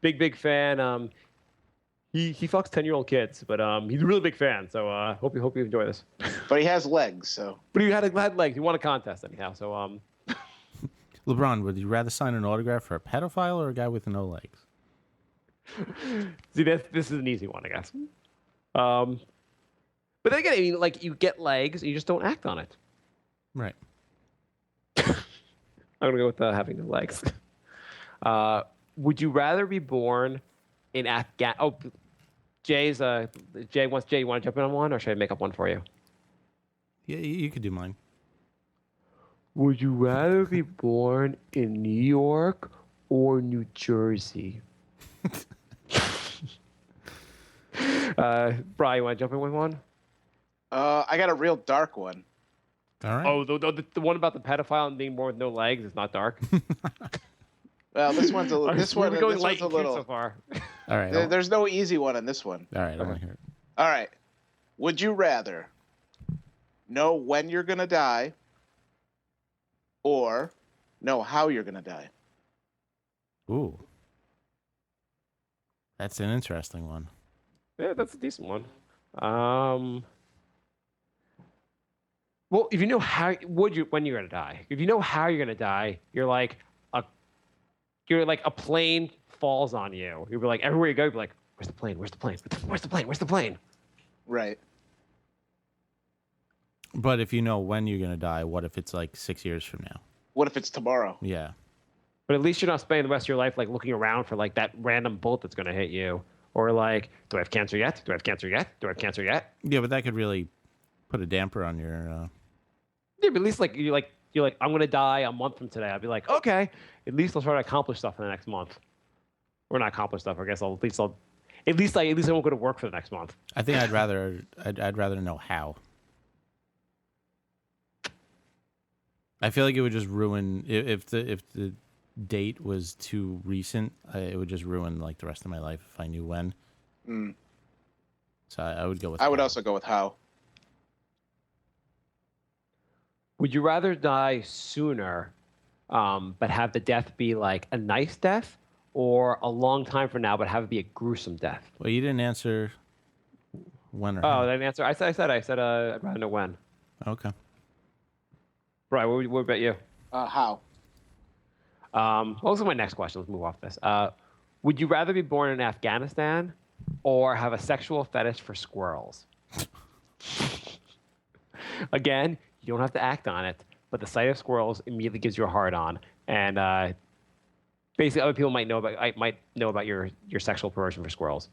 big fan. He fucks 10-year-old kids, but he's a really big fan. So hope you enjoy this. But he has legs, so. But he had legs. He won a contest anyhow. So LeBron, would you rather sign an autograph for a pedophile or a guy with no legs? see this is an easy one, I guess. But then again, I mean, like you get legs, and you just don't act on it. Right. I'm gonna go with having no legs. Would you rather be born in Afghan? Oh, Jay, you want to jump in on one, or should I make up one for you? Yeah, you could do mine. Would you rather be born in New York or New Jersey? Brian, you want to jump in with one? I got a real dark one. All right. Oh, the one about the pedophile and being born with no legs is not dark. Well, this one's a We're this going one's light a and cute little. so far. All right. There's no easy one in this one. All right. I want to hear it. All right. Would you rather know when you're gonna die, or know how you're gonna die? Ooh. That's an interesting one. Yeah, that's a decent one. Well, if you know when you're gonna die, if you know how you're gonna die, you're like a plane falls on you. You'll be like everywhere you go, you'll be like, "Where's the plane? Where's the plane? Where's the plane? Where's the plane?" Right. But if you know when you're going to die, what if it's like 6 years from now? What if it's tomorrow? Yeah. But at least you're not spending the rest of your life like looking around for like that random bullet that's gonna hit you, or like, "Do I have cancer yet? Do I have cancer yet? Do I have cancer yet?" Yeah, but that could really put a damper on your. Yeah, but at least like you're like, "I'm gonna die a month from today." I'd be like, "Okay, at least I'll try to accomplish stuff in the next month." Or not accomplish stuff. I guess at least I won't go to work for the next month. I think I'd rather know how. I feel like it would just ruin if the date was too recent. It would just ruin like the rest of my life if I knew when. Mm. So I would go with. I would how. also go with how. Would you rather die sooner, but have the death be like a nice death, or a long time from now, but have it be a gruesome death? Well, you didn't answer when or Oh, how. that didn't answer. I said I'd rather know when. Okay. Right. What about you? How? Also, my next question. Let's move off this. Would you rather be born in Afghanistan or have a sexual fetish for squirrels? Again, you don't have to act on it, but the sight of squirrels immediately gives you a hard on, and basically, other people might know about your sexual perversion for squirrels.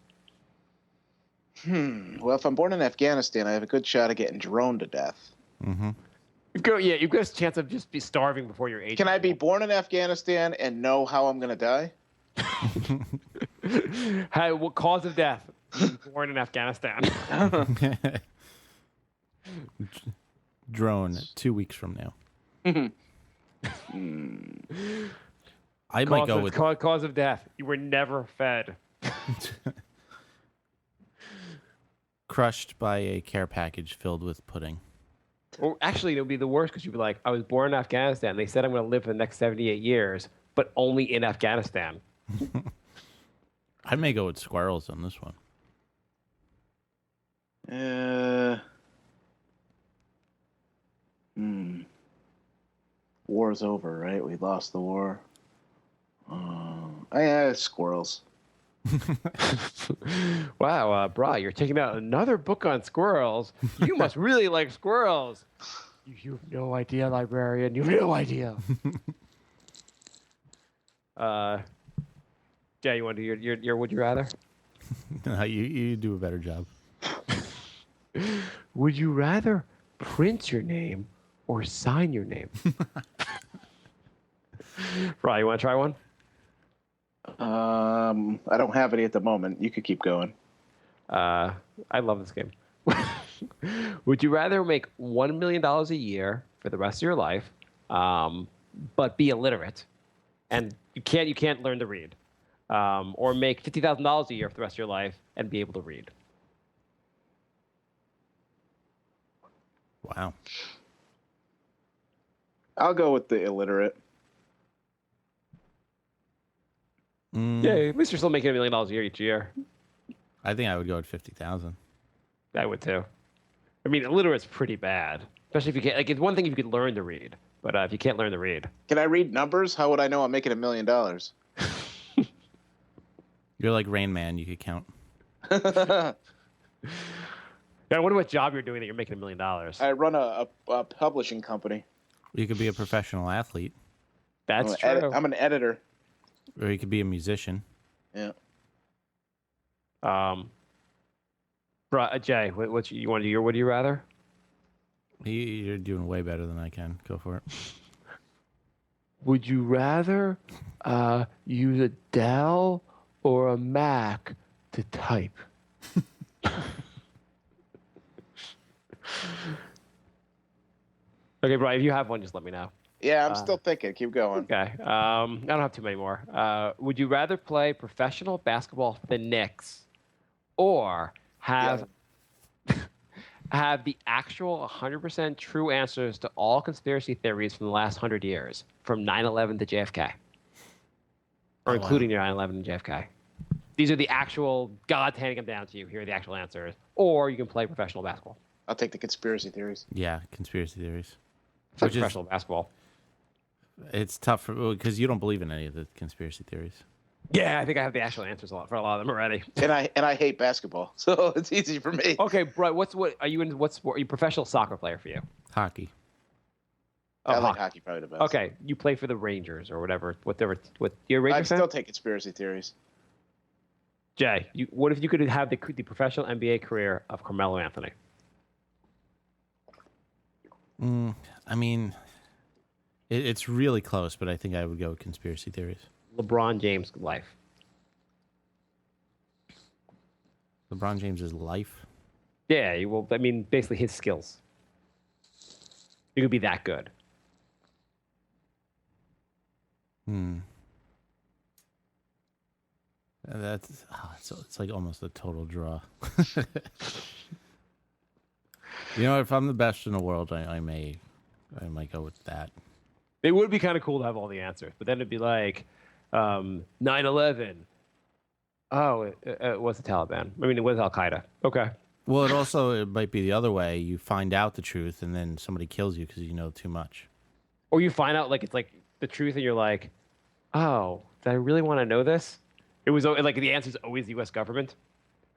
Well, if I'm born in Afghanistan, I have a good shot of getting droned to death. Mm-hmm. You've got a chance of just be starving before your age. Can I be born in Afghanistan and know how I'm gonna die? What cause of death? Born in Afghanistan. Drone 2 weeks from now. I might go with cause of death. You were never fed. crushed by a care package filled with pudding. Or actually, it would be the worst because you'd be like, "I was born in Afghanistan. They said I'm going to live for the next 78 years, but only in Afghanistan." I may go with squirrels on this one. War's over, right? We lost the war. Squirrels. Wow, Bri, you're taking out another book on squirrels. You must really like squirrels. You have no idea, librarian. You have no idea. Jay, you want to do your would you rather? You do a better job. Would you rather print your name or sign your name? Bri, you want to try one? I don't have any at the moment. You could keep going. I love this game. Would you rather make $1 million a year for the rest of your life, but be illiterate, and you can't learn to read, or make $50,000 a year for the rest of your life and be able to read? Wow. I'll go with the illiterate. Yeah, at least you're still making $1 million a year each year. I think I would go at 50,000. I would too. I mean, illiterate's pretty bad, especially if you can't. Like, it's one thing if you could learn to read, but if you can't learn to read, Can I read numbers? How would I know I'm making $1 million? You're like Rain Man. You could count. I wonder what job you're doing that you're making $1 million. I run a publishing company. You could be a professional athlete, That's true. I'm an editor. or you could be a musician. Yeah. Jay, what you want to do? Your would you rather? You're doing way better than I can. Go for it. Would you rather use a Dell or a Mac to type? Okay, Brian, if you have one, just let me know. Yeah, I'm still thinking. Keep going. Okay. I don't have too many more. Would you rather play professional basketball for the Knicks or have the actual 100% true answers to all conspiracy theories from the last 100 years, from 9/11 to JFK, or including your 9/11 and JFK? These are the actual God's handing them down to you. Here are the actual answers. Or you can play professional basketball. I'll take the conspiracy theories. Yeah, conspiracy theories. It's like Which is- professional basketball. It's tough because you don't believe in any of the conspiracy theories. Yeah, I think I have the actual answers for a lot of them already. And I hate basketball, so it's easy for me. Okay, Brian, what are you in? What sport? Are you a professional soccer player for you? Hockey. Oh, I like hockey probably the best. Okay, you play for the Rangers or whatever. What you're a Rangers I'd fan? still take conspiracy theories. Jay, what if you could have the professional NBA career of Carmelo Anthony? I mean, it's really close, but I think I would go with conspiracy theories. LeBron James' life. LeBron James's life. Yeah, you will. I mean, basically his skills. You could be that good. That's it's like almost a total draw. You know, if I'm the best in the world, I might go with that. It would be kind of cool to have all the answers, but then it'd be like 9/11. Oh, it was the Taliban. I mean, it was Al Qaeda. Okay. Well, it might be the other way. You find out the truth, and then somebody kills you because you know too much. Or you find out like it's like the truth, and you're like, oh, did I really want to know this? It was like the answer is always the U.S. government.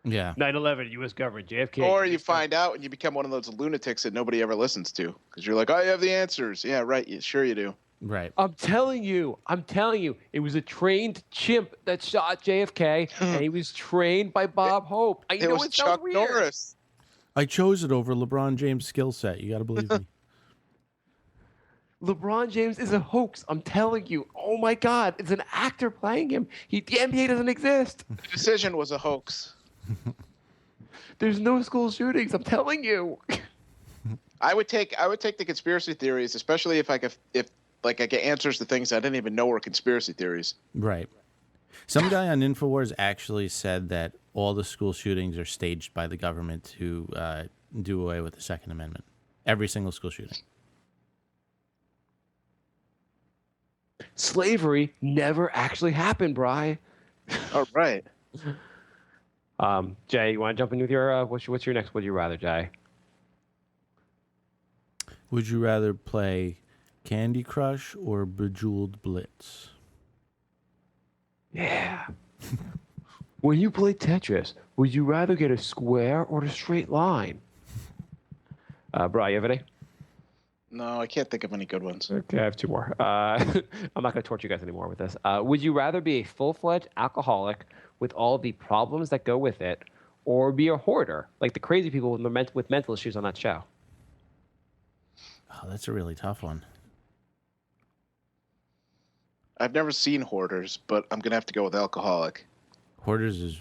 Yeah. 9/11, U.S. government, JFK. Or you find out and you become one of those lunatics that nobody ever listens to because you're like, I have the answers. Yeah, right. Sure you do. Right. I'm telling you, it was a trained chimp that shot JFK, and he was trained by Bob Hope. I It know was it sounds Chuck weird. Norris. I chose it over LeBron James' skill set. You got to believe me. LeBron James is a hoax. I'm telling you. Oh my God, it's an actor playing him. The NBA doesn't exist. The decision was a hoax. There's no school shootings. I'm telling you. I would take the conspiracy theories, especially if I get answers to things I didn't even know were conspiracy theories. Right. Some guy on InfoWars actually said that all the school shootings are staged by the government to do away with the Second Amendment. Every single school shooting. Slavery never actually happened, Bri. Oh, right. Jay, you want to jump in with your what's your next? Would you rather, Jay? Would you rather play Candy Crush or Bejeweled Blitz? Yeah. When you play Tetris, would you rather get a square or a straight line? Bri, you have any? No, I can't think of any good ones. Okay, I have two more. I'm not going to torture you guys anymore with this. Would you rather be a full-fledged alcoholic with all the problems that go with it, or be a hoarder, like the crazy people with mental issues on that show? Oh, that's a really tough one. I've never seen Hoarders, but I'm gonna have to go with alcoholic. Hoarders is...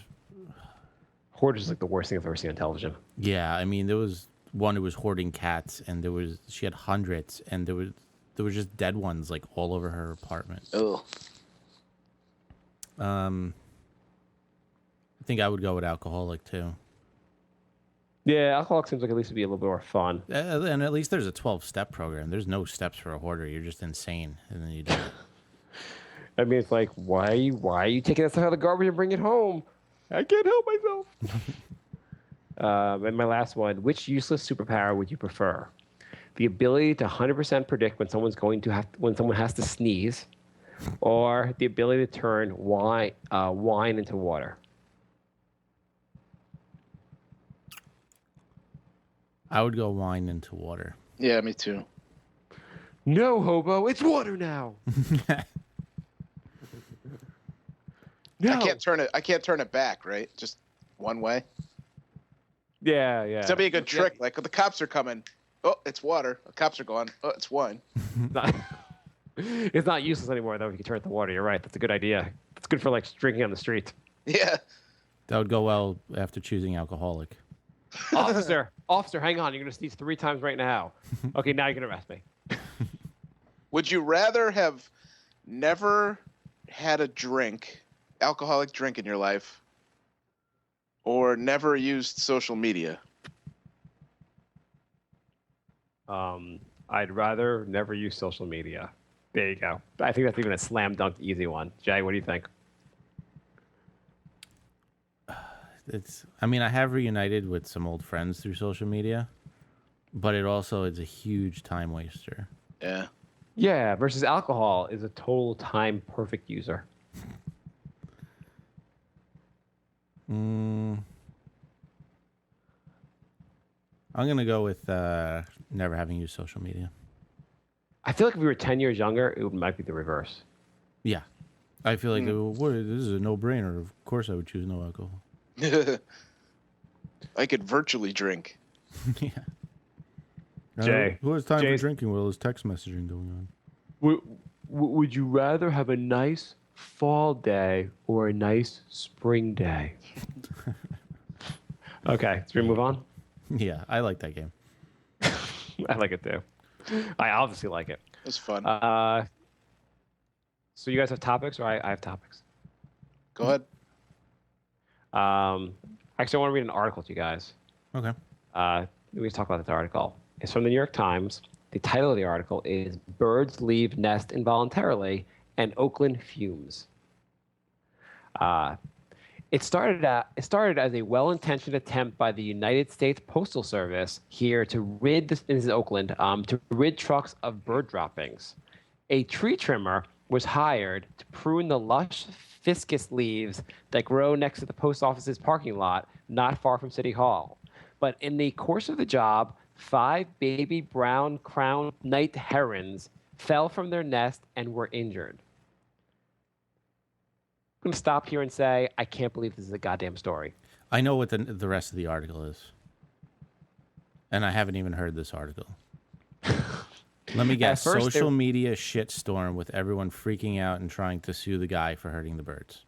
Hoarders is like the worst thing I've ever seen on television. Yeah, I mean, there was one who was hoarding cats, and she had hundreds, and there were just dead ones like all over her apartment. Ugh. I think I would go with alcoholic too. Yeah, alcoholic seems like at least it'd be a little bit more fun. And at least there's a 12-step program. There's no steps for a hoarder. You're just insane, and then you do it. I mean, it's like, why are you taking that stuff out of the garbage and bring it home? I can't help myself. And my last one, which useless superpower would you prefer? The ability to 100% predict when someone has to sneeze, or the ability to turn wine into water? I would go wine into water. Yeah, me too. No, hobo, it's water now. No. I can't turn it back, right? Just one way. Yeah, yeah. That'd be a good trick. Like the cops are coming. Oh, it's water. The cops are gone. Oh, it's wine. It's not useless anymore, though, if you can turn it to water. You're right. That's a good idea. It's good for, like, drinking on the street. Yeah. That would go well after choosing alcoholic. Officer, hang on. You're going to sneeze 3 times right now. Okay, now you can arrest me. Would you rather have never had a alcoholic drink in your life, or never used social media? I'd rather never use social media. There you go. I think that's even a slam dunk easy one. Jay, what do you think? I mean, I have reunited with some old friends through social media, but it also is a huge time waster. Yeah. Yeah, versus alcohol is a total time perfect user. I'm going to go with never having used social media. I feel like if we were 10 years younger, it might be the reverse. Yeah. I feel like this is a no-brainer. Of course I would choose no alcohol. I could virtually drink. Yeah. Jay. Who has time for drinking while there's text messaging going on? Would you rather have a nice fall day or a nice spring day? Okay, so we move on? Yeah, I like that game. I like it too. I obviously like it. It's fun. So you guys have topics, or I have topics? Go ahead. Actually, I want to read an article to you guys. Okay. We talk about this article. It's from the New York Times. The title of the article is "Birds Leave Nest Involuntarily and Oakland Fumes." It started as a well-intentioned attempt by the United States Postal Service here to rid this is Oakland to rid trucks of bird droppings. A tree trimmer was hired to prune the lush fiscus leaves that grow next to the post office's parking lot, not far from City Hall. But in the course of the job, 5 baby brown-crowned night herons fell from their nest and were injured. I'm going to stop here and say, I can't believe this is a goddamn story. I know what the rest of the article is. And I haven't even heard this article. Let me guess. Social media shitstorm with everyone freaking out and trying to sue the guy for hurting the birds.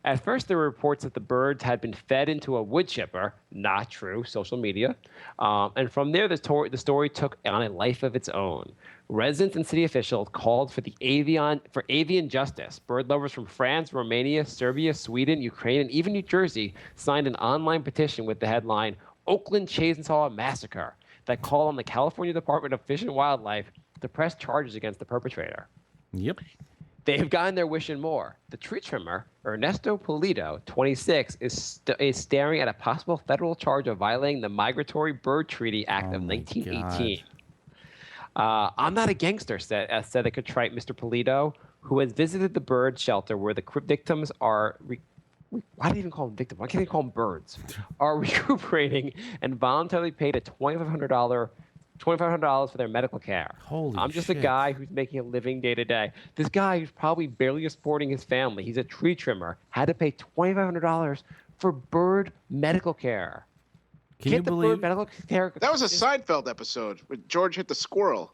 At first, there were reports that the birds had been fed into a wood chipper. Not true. Social media. And from there, the story took on a life of its own. Residents and city officials called for avian justice. Bird lovers from France, Romania, Serbia, Sweden, Ukraine, and even New Jersey signed an online petition with the headline, "Oakland Chainsaw Massacre," that called on the California Department of Fish and Wildlife to press charges against the perpetrator. Yep. They've gotten their wish and more. The tree trimmer, Ernesto Pulido, 26, is staring at a possible federal charge of violating the Migratory Bird Treaty Act of 1918. I'm not a gangster, said the contrite Mr. Pulido, who has visited the bird shelter where the victims are... why do you even call them victims? Why can't you call them birds? Are recuperating and voluntarily paid a $2,500 for their medical care. I'm just a guy who's making a living day to day. This guy who's probably barely supporting his family, he's a tree trimmer, had to pay $2,500 for bird medical care. Can you believe medical care? That was a Seinfeld episode where George hit the squirrel.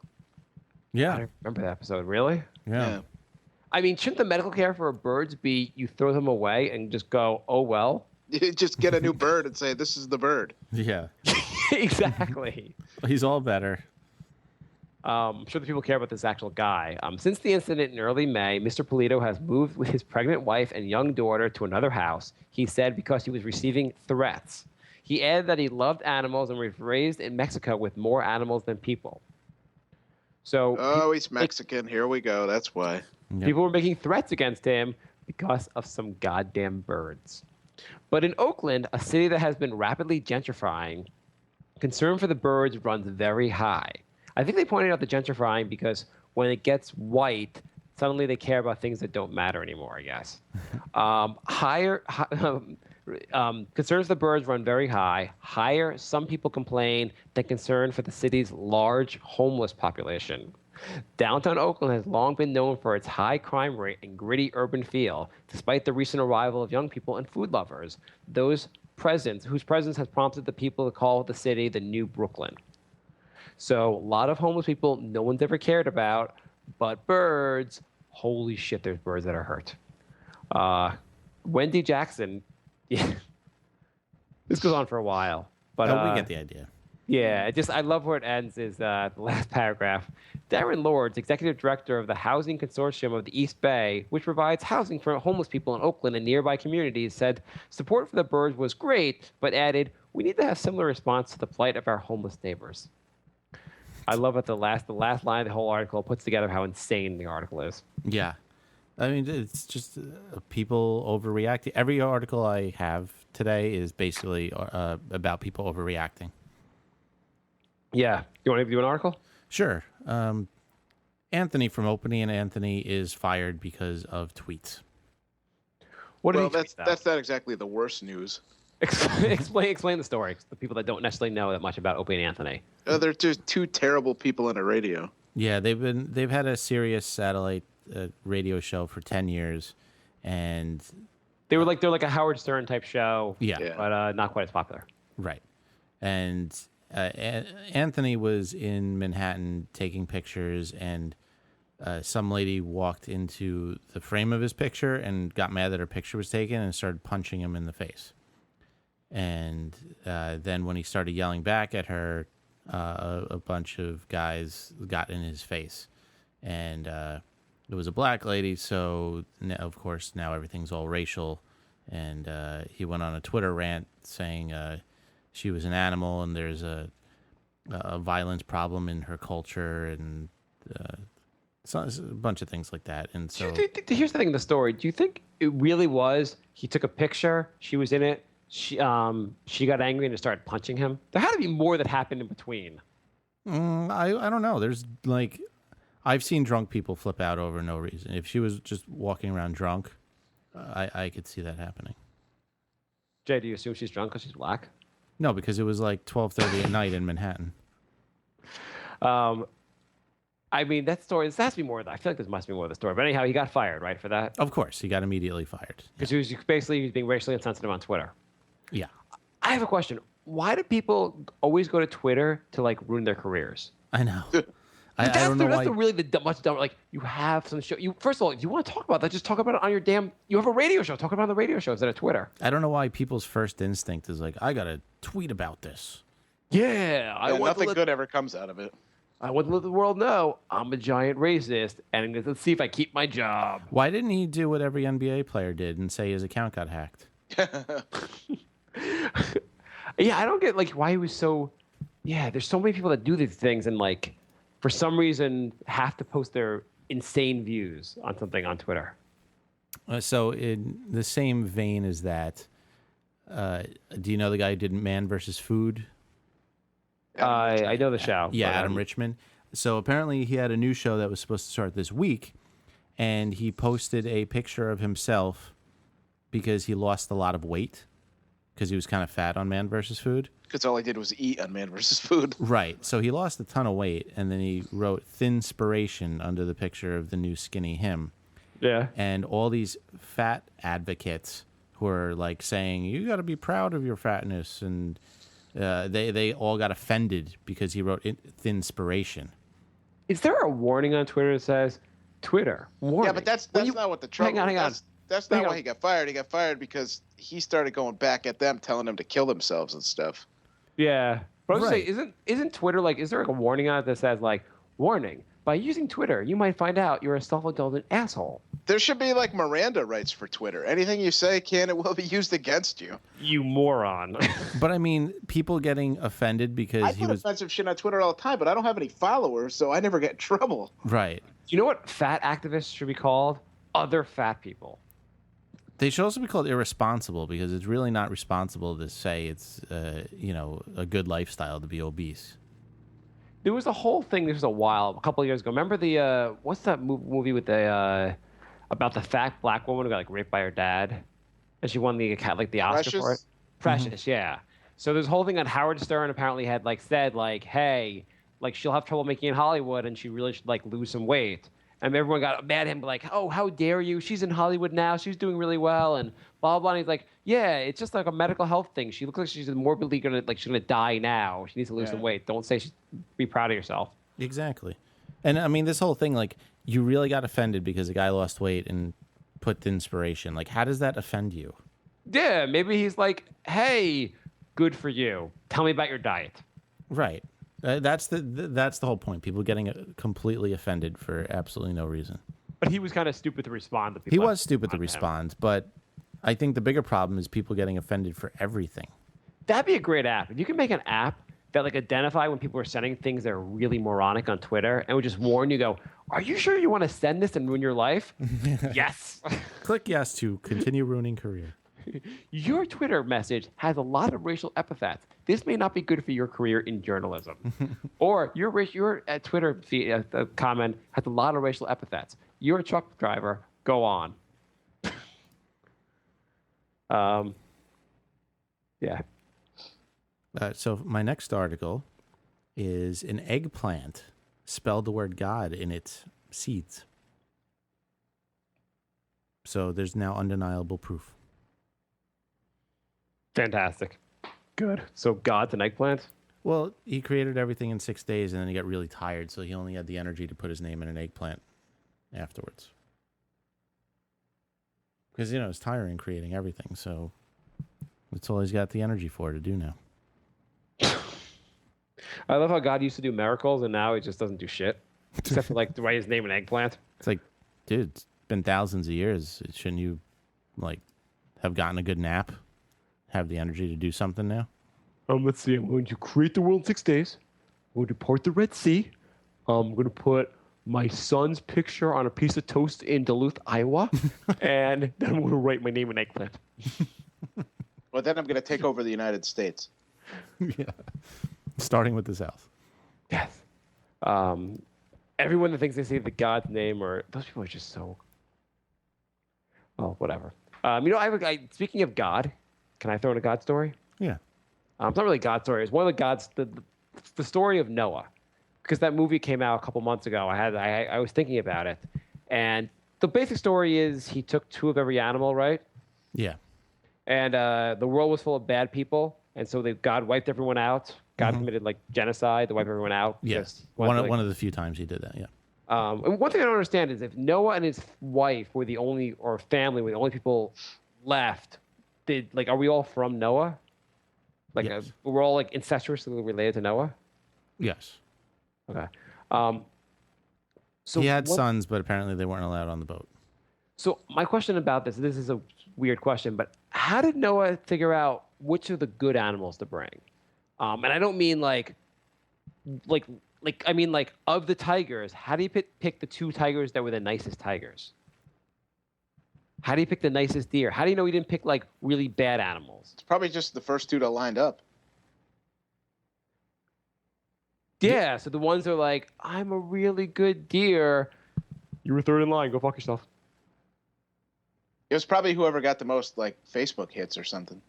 Yeah. I remember that episode. Really? Yeah. I mean, shouldn't the medical care for birds be you throw them away and just go, oh, well? You just get a new bird and say, this is the bird. Yeah. Exactly. He's all better. I'm sure the people care about this actual guy. Since the incident in early May, Mr. Pulido has moved with his pregnant wife and young daughter to another house, he said, because he was receiving threats. He added that he loved animals and was raised in Mexico with more animals than people. So, he's Mexican. Here we go. That's why. Yep. People were making threats against him because of some goddamn birds. But in Oakland, a city that has been rapidly gentrifying, concern for the birds runs very high. I think they pointed out the gentrifying because when it gets white, suddenly they care about things that don't matter anymore, I guess. Concerns for the birds run very high, higher, some people complain, than concern for the city's large homeless population. Downtown Oakland has long been known for its high crime rate and gritty urban feel, despite the recent arrival of young people and food lovers, whose presence has prompted the people to call the city the New Brooklyn. So a lot of homeless people no one's ever cared about, but birds, holy shit, there's birds that are hurt. Wendy Jackson, yeah, this goes on for a while, but we get the idea. yeah, I love where it ends is the last paragraph. Darren Lords, executive director of the Housing Consortium of the East Bay, which provides housing for homeless people in Oakland and nearby communities, said support for the birds was great, but added, we need to have similar response to the plight of our homeless neighbors. I love that the last line of the whole article puts together how insane the article is. Yeah. I mean, it's just people overreacting. Every article I have today is basically about people overreacting. Yeah. You want to do an article? Sure. Anthony from Opie and Anthony is fired because of tweets. What Well, did he tweet, though? that's not exactly the worst news. Explain the story. The people that don't necessarily know that much about Opie and Anthony. They're just two terrible people on a radio. Yeah, they've had a Sirius satellite radio show for 10 years, and They're like a Howard Stern type show. yeah. But not quite as popular. Right. And Anthony was in Manhattan taking pictures, and some lady walked into the frame of his picture and got mad that her picture was taken and started punching him in the face. And then when he started yelling back at her, a bunch of guys got in his face. And it was a black lady, so of course now everything's all racial. And he went on a Twitter rant saying she was an animal and there's a violence problem in her culture, and so a bunch of things like that. And so Here's the thing in the story. Do you think it really was he took a picture, she was in it, she got angry and just started punching him? There had to be more that happened in between. I don't know. There's like, I've seen drunk people flip out over no reason. If she was just walking around drunk, I could see that happening. Jay, do you assume she's drunk because she's black? No, because it was like 12:30 at night in Manhattan. I mean, that story, this has to be more. I feel like this must be more of the story. But anyhow, he got fired, right, for that? Of course, he got immediately fired. Because he was basically being racially insensitive on Twitter. Yeah, I have a question. Why do people always go to Twitter to like ruin their careers? I know. I don't know why. That's really the much dumber. Like, you have some show. First of all, if you want to talk about that, just talk about it on your damn. You have a radio show. Talk about it on the radio show instead of Twitter. I don't know why people's first instinct is like, I gotta tweet about this. Yeah, Nothing good ever comes out of it. I want to let the world know I'm a giant racist, and let's see if I keep my job. Why didn't he do what every NBA player did and say his account got hacked? Yeah, I don't get like why he was so. Yeah, there's so many people that do these things and like, for some reason, have to post their insane views on something on Twitter. So in the same vein as that, do you know the guy who did Man versus Food? I know the show. Yeah, but, Adam Richman. So apparently he had a new show that was supposed to start this week, and he posted a picture of himself because he lost a lot of weight because he was kind of fat on Man versus Food. Because all I did was eat on Man versus Food. Right. So he lost a ton of weight, and then he wrote "Thinspiration" under the picture of the new skinny him. Yeah. And all these fat advocates who are like saying, you got to be proud of your fatness, and they all got offended because he wrote Thinspiration. Is there a warning on Twitter that says, Twitter, warning? Yeah, but that's not what the trouble. Hang on. That's not why he got fired. He got fired because he started going back at them, telling them to kill themselves and stuff. Yeah. But I was Right. saying, isn't Twitter like, is there like a warning on it that says like, warning, by using Twitter, you might find out you're a self-indulgent asshole. There should be like Miranda rights for Twitter. Anything you say can and will be used against you. You moron. But I mean, people getting offended because I he put was offensive shit on Twitter all the time, but I don't have any followers, so I never get in trouble. right. You know what fat activists should be called? Other fat people. They should also be called irresponsible because it's really not responsible to say it's a good lifestyle to be obese. There was a whole thing. This was a couple of years ago. Remember the what's that movie with the about the fat black woman who got like raped by her dad, and she won the Oscar for it. Precious? Precious, yeah. So this whole thing on Howard Stern apparently had said hey, she'll have trouble making it in Hollywood and she really should lose some weight. And everyone got mad at him oh, how dare you? She's in Hollywood now. She's doing really well and blah blah. And he's like, yeah, it's just a medical health thing. She looks like she's morbidly she's gonna die now. She needs to lose some weight. Don't say be proud of yourself. Exactly. And I mean, this whole thing, you really got offended because the guy lost weight and put the inspiration. How does that offend you? Yeah, maybe he's hey, good for you. Tell me about your diet. Right. That's the whole point. People getting completely offended for absolutely no reason. But he was kind of stupid to respond to people. He was stupid to respond, but I think the bigger problem is people getting offended for everything. That'd be a great app. If you can make an app that identify when people are sending things that are really moronic on Twitter and would just warn you, go, are you sure you want to send this and ruin your life? Yes. Click yes to continue ruining career. Your Twitter message has a lot of racial epithets. This may not be good for your career in journalism. Or your Twitter comment has a lot of racial epithets. You're a truck driver. Go on. Yeah. So my next article is an eggplant spelled the word God in its seeds. So there's now undeniable proof. Fantastic. Good. So God's an eggplant? Well, he created everything in 6 days, and then he got really tired, so he only had the energy to put his name in an eggplant afterwards. Because, it's tiring creating everything, so that's all he's got the energy for to do now. I love how God used to do miracles, and now he just doesn't do shit. Except for, to write his name in eggplant. It's dude, it's been thousands of years. Shouldn't you, have gotten a good nap? Have the energy to do something now? Let's see. I'm going to create the world in 6 days. I'm going to part the Red Sea. I'm going to put my son's picture on a piece of toast in Duluth, Iowa. And then I'm going to write my name in eggplant. Well, then I'm going to take over the United States. Yeah. Starting with the South. Yes. Everyone that thinks they say the God's name, or those people are just so. Oh, whatever. I have a guy. Speaking of God, can I throw in a God story? Yeah. It's not really a God story. It's one of the gods. The story of Noah, because that movie came out a couple months ago. I was thinking about it, and the basic story is he took two of every animal, right? Yeah. And the world was full of bad people, and so God wiped everyone out. God committed genocide to wipe everyone out. Yes. One of the few times he did that. Yeah. And one thing I don't understand is if Noah and his wife were the only, or family were the only people left, are we all from Noah? Yes. We're all incestuously related to Noah? Yes. Okay. So he had sons, but apparently they weren't allowed on the boat. So my question about this is a weird question, but how did Noah figure out which are the good animals to bring? And I don't mean I mean of the tigers, how do you pick the two tigers that were the nicest tigers? How do you pick the nicest deer? How do you know he didn't pick really bad animals? It's probably just the first two that lined up. Yeah, so the ones that are I'm a really good deer. You were third in line. Go fuck yourself. It was probably whoever got the most Facebook hits or something.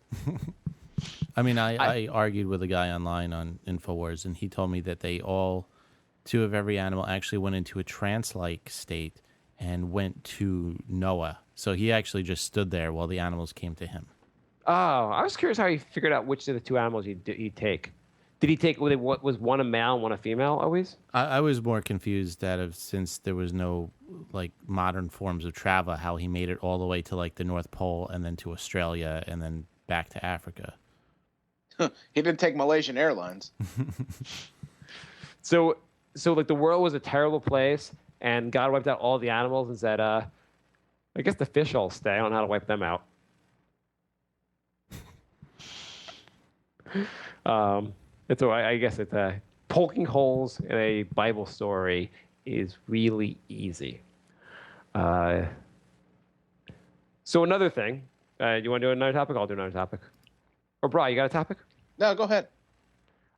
I mean, I argued with a guy online on InfoWars, and he told me that two of every animal actually went into a trance-like state and went to Noah. So he actually just stood there while the animals came to him. Oh, I was curious how he figured out which of the two animals he'd take. Did he take, was one a male and one a female always? I was more confused since there was no modern forms of travel, how he made it all the way to the North Pole and then to Australia and then back to Africa. He didn't take Malaysian Airlines. So the world was a terrible place, and God wiped out all the animals and said, I guess the fish all stay. I don't know how to wipe them out. And so I guess it's poking holes in a Bible story is really easy. So another thing, you want to do another topic? I'll do another topic. Or Bri, you got a topic? No, go ahead.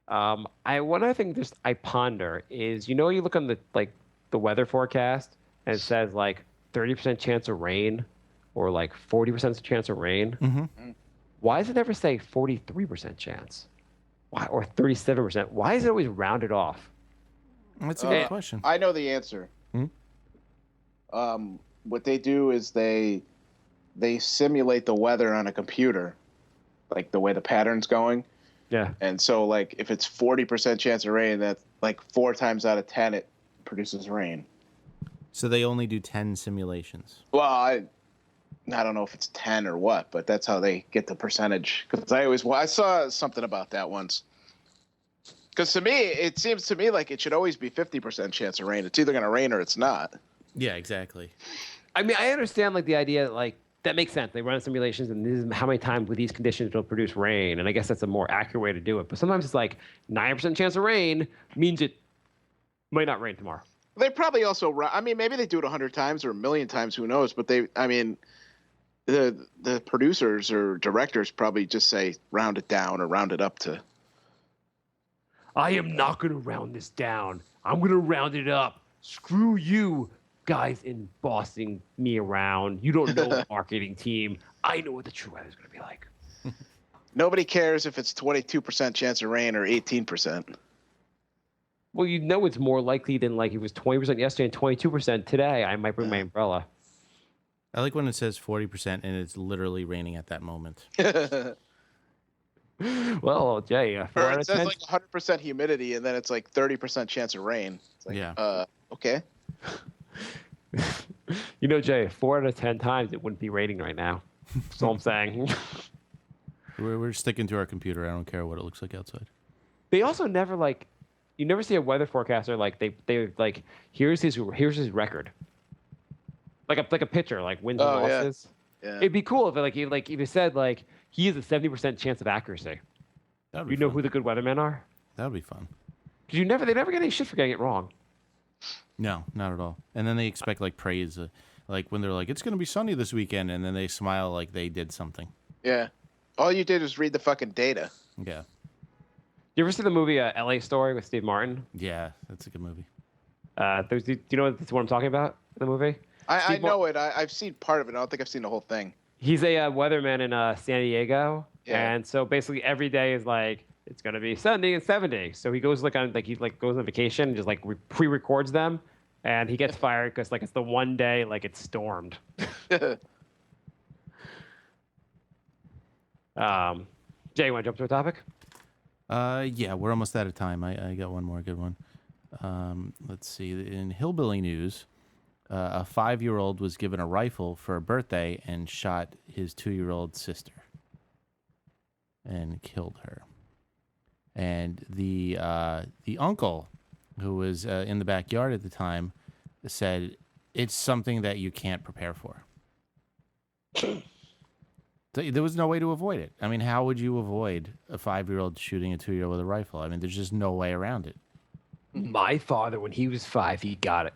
One other thing I ponder is, you look on the weather forecast and it says 30% chance of rain or like 40% chance of rain. Mm-hmm. Why does it never say 43% chance? Why, or 37%? Why is it always rounded off? That's a good question. I know the answer. Hmm? What they do is they simulate the weather on a computer, like the way the pattern's going. Yeah. And so, like, if it's 40% chance of rain, that's like 4 times out of 10 it produces rain. So they only do 10 simulations. Well, I don't know if it's 10 or what, but that's how they get the percentage. Because I saw something about that once. Because to me, it seems to me like it should always be 50% chance of rain. It's either going to rain or it's not. Yeah, exactly. I mean, I understand like the idea, like that makes sense. They run simulations, and this is how many times with these conditions it'll produce rain, and I guess that's a more accurate way to do it. But sometimes it's like 9% chance of rain means it might not rain tomorrow. They probably also, I mean, maybe they do it 100 times or 1,000,000 times, who knows? But the producers or directors probably just say round it down or round it up to. I am not going to round this down. I'm going to round it up. Screw you, guys in bossing me around. You don't know the marketing team. I know what the true weather is going to be like. Nobody cares if it's 22% chance of rain or 18%. Well, you know it's more likely than like it was 20% yesterday and 22% today. I might bring my umbrella. I like when it says 40% and it's literally raining at that moment. Well, Jay, 4 Or out it of says 10. like 100% humidity, and then it's like 30% chance of rain. It's like, Yeah. Okay. You know, Jay, 4 out of 10 times it wouldn't be raining right now. That's all I'm saying. We're sticking to our computer. I don't care what it looks like outside. They also never like, you never see a weather forecaster like they like here's his record. Like a pitcher, like wins and Oh, yeah. losses. Yeah. It'd be cool if if you said like he has a 70% chance of accuracy. That'd be You know fun. who the good weathermen are? That would be fun. Because they never get any shit for getting it wrong. No, not at all. And then they expect like praise, like when they're like, "It's going to be sunny this weekend," and then they smile like they did something. Yeah. All you did was read the fucking data. Yeah, You ever see the movie L.A. Story with Steve Martin? yeah, that's a good movie. Do you know what I'm talking about? The movie. I Steve know it. I've seen part of it. I don't think I've seen the whole thing. He's a weatherman in San Diego, Yeah. and so basically every day is like it's gonna be sunny and 70. So he goes goes on vacation and just like pre-records them, and he gets fired because like it's the one day like it stormed. Jay, you want to jump to a topic? Yeah, we're almost out of time. I got one more good one. Let's see. In hillbilly news, a 5-year-old was given a rifle for a birthday and shot his 2-year-old sister and killed her. And the uncle, who was in the backyard at the time, said it's something that you can't prepare for. There was no way to avoid it. I mean, how would you avoid a 5-year-old shooting a 2-year-old with a rifle? I mean, there's just no way around it. My father, when he was 5, he got a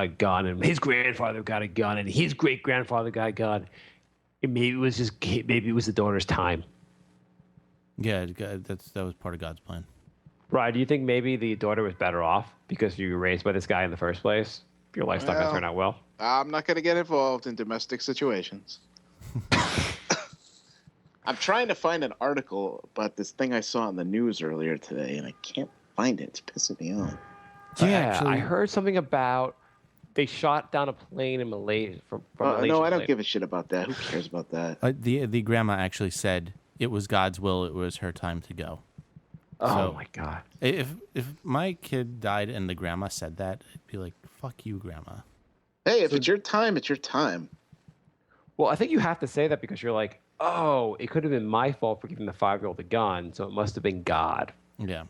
gun, and his grandfather got a gun, and his great grandfather got a gun. And maybe it was the daughter's time. Yeah, that was part of God's plan. Right? Do you think maybe the daughter was better off because you were raised by this guy in the first place? Your life's not going to turn out well. I'm not going to get involved in domestic situations. I'm trying to find an article about this thing I saw on the news earlier today, and I can't find it. It's pissing me off. Yeah, I heard something about they shot down a plane in Malaysia from Malaysia. No, I don't give a shit about that. Who cares about that? The grandma actually said it was God's will. It was her time to go. Oh So, my god! If my kid died and the grandma said that, I'd be like, "Fuck you, grandma." Hey, if it's your time, it's your time. Well, I think you have to say that because you're like, oh, it could have been my fault for giving the 5-year-old a gun, so it must have been God. Yeah.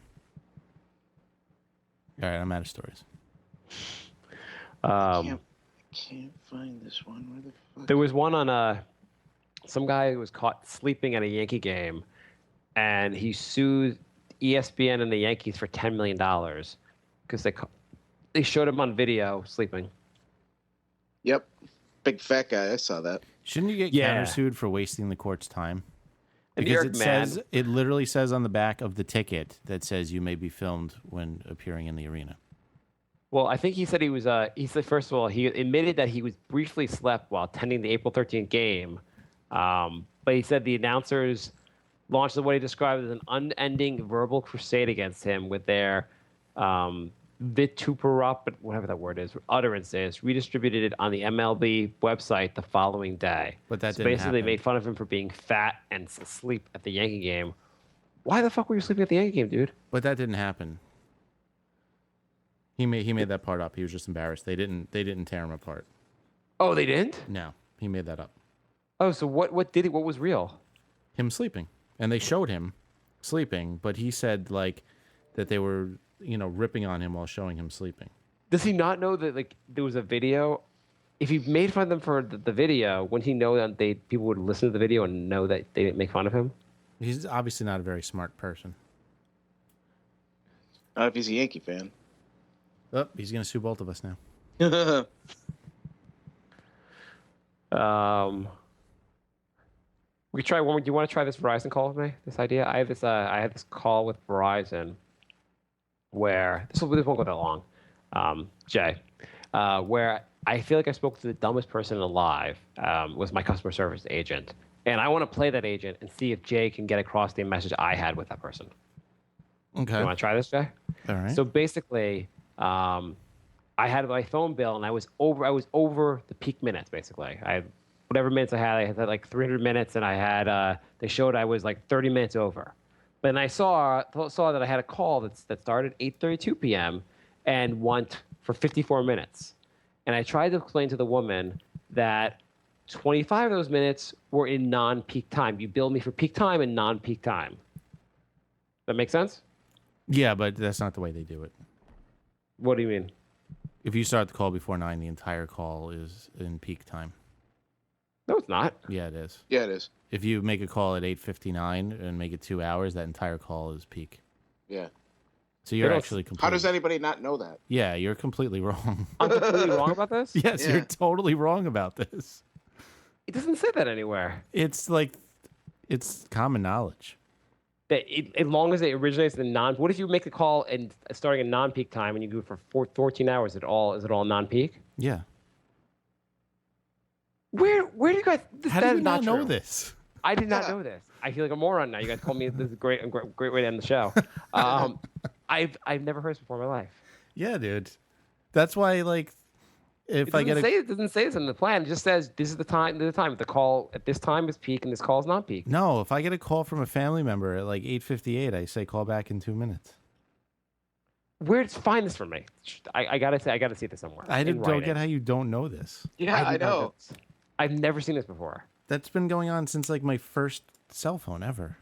All right, I'm out of stories. I can't find this one. Where the fuck? There was one on some guy who was caught sleeping at a Yankee game, and he sued ESPN and the Yankees for $10 million because they showed him on video sleeping. Yep. Big fat guy. I saw that. Shouldn't you get Yeah. countersued for wasting the court's time? And Because Eric, it literally says on the back of the ticket that says you may be filmed when appearing in the arena. Well, I think he said he was. He said first of all, he admitted that he was briefly slept while attending the April 13th game, but he said the announcers launched what he described as an unending verbal crusade against him with their vituperup, whatever that word is, utterances, redistributed it on the MLB website the following day. But that so didn't basically, they happen. made fun of him for being fat and asleep at the Yankee game. Why the fuck were you sleeping at the Yankee game, dude? But that didn't happen. He made that part up. He was just embarrassed. They didn't tear him apart. Oh, they didn't? No, he made that up. Oh, so what was real? Him sleeping. And they showed him sleeping, but he said like that they were, ripping on him while showing him sleeping. Does he not know that like there was a video? If he made fun of them for the video, wouldn't he know that people would listen to the video and know that they didn't make fun of him? He's obviously not a very smart person. Not if he's a Yankee fan. Oh, he's going to sue both of us now. We could try one. Do you want to try this Verizon call with me? This idea? I had this call with Verizon where this won't go that long, Jay, where I feel like I spoke to the dumbest person alive. Was my customer service agent, and I want to play that agent and see if Jay can get across the message I had with that person. Okay. You want to try this, Jay? All right. So basically, I had my phone bill, and I was over the peak minutes. Basically, I had whatever minutes I had like 300 minutes, and I had they showed I was like 30 minutes over. But then I saw that I had a call that started 8:32 p.m. and went for 54 minutes, and I tried to explain to the woman that 25 of those minutes were in non-peak time. You bill me for peak time and non-peak time. That make sense? Yeah, but that's not the way they do it. What do you mean? If you start the call before 9, the entire call is in peak time. No, it's not. Yeah, it is. Yeah, it is. If you make a call at 8:59 and make it 2 hours, that entire call is peak. Yeah. So you're They don't- actually completely... How does anybody not know that? Yeah, you're completely wrong. I'm completely wrong about this? Yes, Yeah. you're totally wrong about this. It doesn't say that anywhere. It's like, it's common knowledge. That as long as it originates in non. What if you make the call and starting in non-peak time and you do it for 14 hours? Is it all non-peak? Yeah. Where do you guys? How that do is you not know true. this? I did not know this. I feel like a moron now. You guys told me this is a great way to end the show. I've never heard this before in my life. Yeah, dude. That's why, like, if It I get it doesn't say this in the plan. It just says this is the time. This is the time. The call at this time is peak, and this call is not peak. No, if I get a call from a family member at like 8:58, I say call back in 2 minutes. Find this for me. I gotta see this somewhere. I in don't writing. get how you don't know this. Yeah, I did not know. this. I've never seen this before. That's been going on since like my first cell phone ever.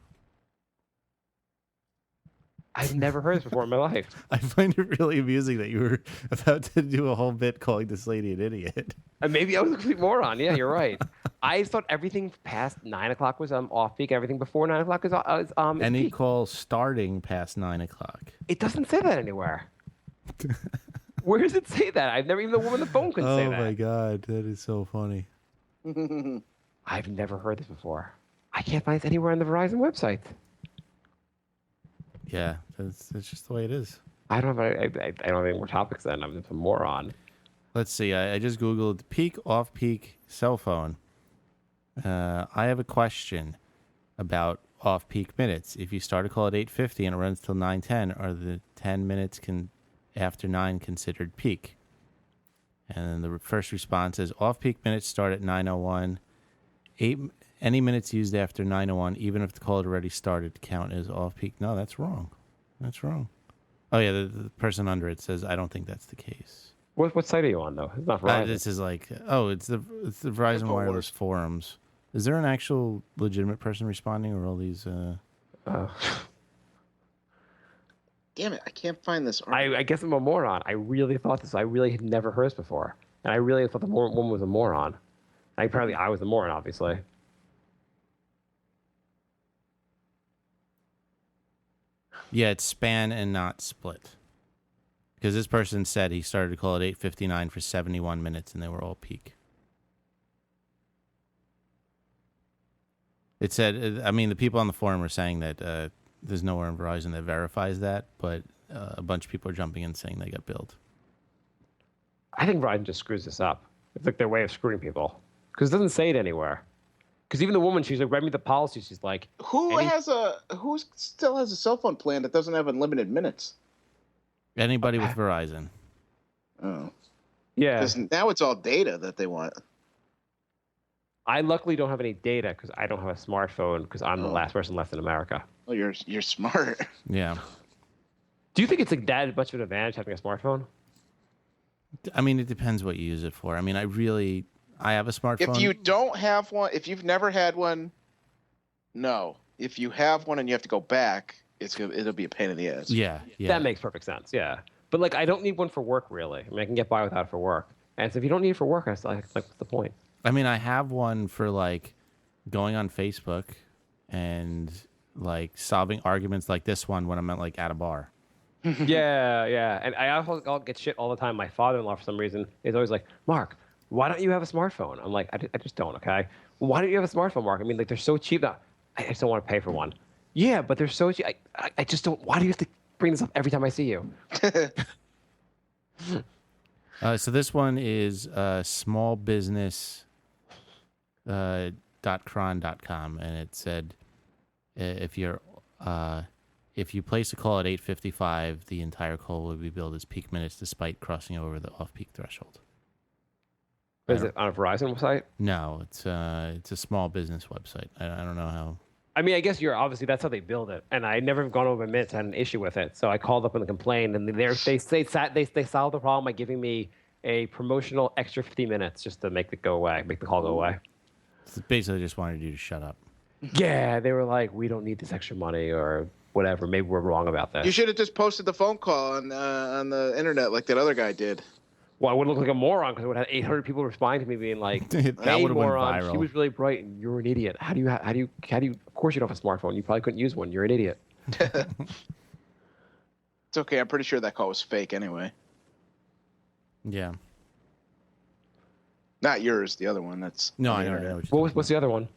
I've never heard this before in my life. I find it really amusing that you were about to do a whole bit calling this lady an idiot. And maybe I was a complete moron. Yeah, you're right. I thought everything past 9 o'clock was off peak. Everything before 9 o'clock is Any peak. call starting past 9 o'clock. It doesn't say that anywhere. Where does it say that? I've never even the woman on the phone could say Oh that. my god, that is so funny. I've never heard this before. I can't find this anywhere on the Verizon website. Yeah, that's just the way it is. I don't have any more topics then. I'm just a moron. Let's see. I just Googled peak, off-peak cell phone. I have a question about off-peak minutes. If you start a call at 8:50 and it runs till 9:10, are the 10 minutes after 9 considered peak? And the first response is off-peak minutes start at 9:01. Any minutes used after 9:01, even if the call had already started, count as off-peak. No, that's wrong. That's wrong. Oh yeah, the person under it says I don't think that's the case. What site are you on though? It's not Verizon. This is like, it's the Verizon InfoWars. Wireless forums. Is there an actual legitimate person responding, or all these? Damn it, I can't find this article. I guess I'm a moron. I really thought this. I really had never heard this before, and I really thought the woman was a moron. Apparently, I was a moron, obviously. Yeah, it's span and not split. Because this person said he started to call at 8:59 for 71 minutes, and they were all peak. It said, I mean, the people on the forum are saying that there's nowhere in Verizon that verifies that, but a bunch of people are jumping in saying they got billed. I think Verizon just screws this up. It's like their way of screwing people because it doesn't say it anywhere. Because even the woman, she's like, read me the policy. She's like, Who still has a cell phone plan that doesn't have unlimited minutes? Anybody with Verizon. Oh, yeah. because now it's all data that they want. I luckily don't have any data because I don't have a smartphone because I'm the last person left in America. Oh, you're smart. Yeah. Do you think it's like that much of an advantage having a smartphone? I mean, it depends what you use it for. I mean, I have a smartphone. If you don't have one, if you've never had one, no. If you have one and you have to go back, it'll be a pain in the ass. Yeah. That makes perfect sense. Yeah. But like, I don't need one for work really. I mean, I can get by without it for work. And so if you don't need it for work, like, what's the point? I mean, I have one for like going on Facebook and like solving arguments like this one when I'm at a bar. Yeah. And I'll get shit all the time. My father-in-law, for some reason, is always like, Mark, why don't you have a smartphone? I'm like, I just don't, okay? Why don't you have a smartphone, Mark? I mean, like, they're so cheap. I just don't want to pay for one. Yeah, but they're so cheap. I just don't. Why do you have to bring this up every time I see you? So this one is smallbusiness.cron.com, and it said if you place a call at 8:55, the entire call will be billed as peak minutes despite crossing over the off-peak threshold. Is it on a Verizon website? No, it's a small business website. I don't know how. I mean, I guess obviously that's how they build it, and I never have gone over minutes. I had an issue with it, so I called up and complained, and they solved the problem by giving me a promotional extra 50 minutes just to make the call go away. So basically, just wanted you to shut up. Yeah, they were like, we don't need this extra money or whatever. Maybe we're wrong about this. You should have just posted the phone call on the internet like that other guy did. Well, I would look like a moron because I would have 800 people responding to me being like, That "Hey, would have went moron, viral. she was really bright, and you're an idiot. How do you? Of course, you don't have a smartphone. You probably couldn't use one. You're an idiot." It's okay. I'm pretty sure that call was fake anyway. Yeah. Not yours. The other one. That's No, on I the know. internet. What's the other one?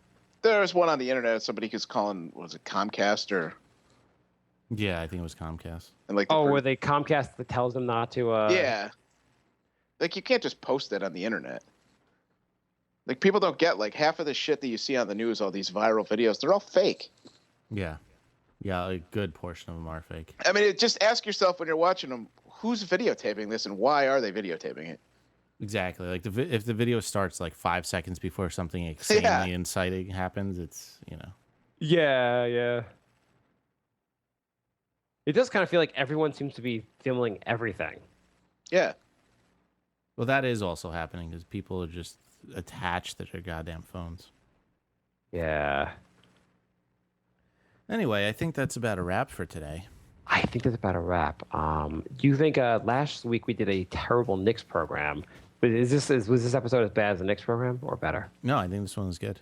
There's one on the internet. Somebody who's calling. Was it Comcast or? Yeah, I think it was Comcast. And like. Where they Comcast that tells them not to. Yeah. Like you can't just post that on the internet. Like people don't get like half of the shit that you see on the news. All these viral videos. They're all fake. Yeah. Yeah, a good portion of them are fake. I mean, just ask yourself when you're watching them, who's videotaping this and why are they videotaping it? Exactly. Like if the video starts like 5 seconds before something insanely inciting happens, it's Yeah. It does kind of feel like everyone seems to be filming everything. Yeah. Well, that is also happening because people are just attached to their goddamn phones. Yeah. Anyway, I think that's about a wrap for today. I think that's about a wrap. Do you think last week we did a terrible Knicks program? But was this episode as bad as the Knicks program or better? No, I think this one was good.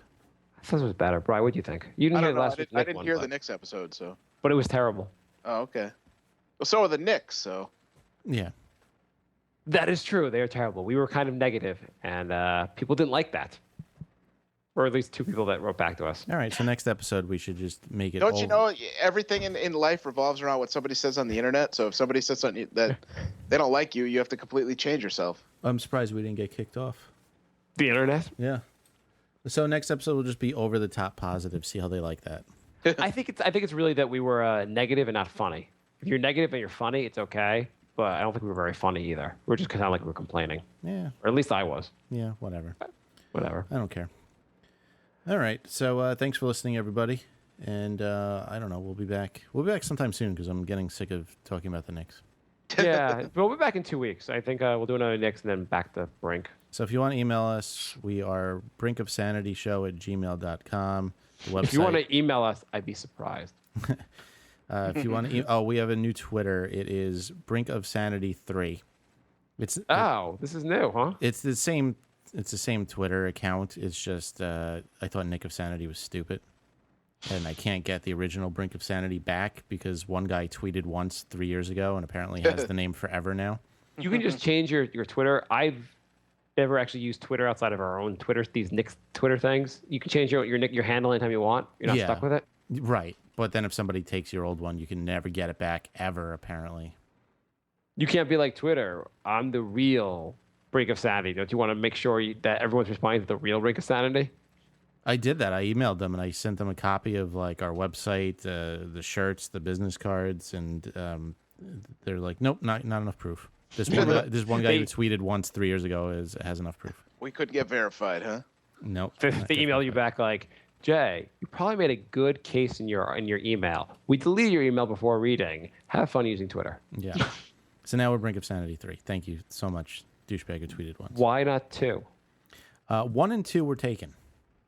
I thought it was better. Brian, what do you think? You didn't I hear don't know. last I week's didn't, I Knicks didn't one, hear but- the Knicks episode, so. But it was terrible. Oh, okay. Well, so are the Knicks, so. Yeah. That is true. They are terrible. We were kind of negative, and people didn't like that. Or at least two people that wrote back to us. All right, so next episode we should just make it. Don't you know everything in life revolves around what somebody says on the internet? So if somebody says something that they don't like you have to completely change yourself. I'm surprised we didn't get kicked off. The internet? Yeah. So next episode will just be over the top positive. See how they like that. I think it's really that we were negative and not funny. If you're negative and you're funny, it's okay. But I don't think we were very funny either. We're just kind of like we were complaining. Yeah. Or at least I was. Yeah. Whatever. Whatever. I don't care. All right. So thanks for listening, everybody. And I don't know. We'll be back. We'll be back sometime soon because I'm getting sick of talking about the Knicks. Yeah, but we'll be back in 2 weeks. I think we'll do another Knicks and then back to Brink. So if you want to email us, we are brinkofsanityshow@gmail.com. The website. If you want to email us, I'd be surprised. If you want to, we have a new Twitter. It is brinkofsanity3. This is new, huh? It's the same. It's the same Twitter account. It's just I thought Nick of Sanity was stupid, and I can't get the original Brink of Sanity back because one guy tweeted once 3 years ago and apparently has the name forever now. You can just change your Twitter. I've never actually used Twitter outside of our own Twitter. These Nick's Twitter things. You can change your handle anytime you want. You're not stuck with it. Right. But then if somebody takes your old one, you can never get it back ever. Apparently. You can't be like Twitter. I'm the real Brink of Sanity? Don't you want to make sure that everyone's responding to the real Brink of Sanity? I did that. I emailed them and I sent them a copy of like our website, the shirts, the business cards, and they're like, nope, not enough proof. This one guy who tweeted once 3 years ago has enough proof. We couldn't get verified, huh? Nope. They email you back like, Jay, you probably made a good case in your email. We deleted your email before reading. Have fun using Twitter. Yeah. So now we're Brink of Sanity 3. Thank you so much, douchebag who tweeted once. Why not 2? 1 and 2 were taken.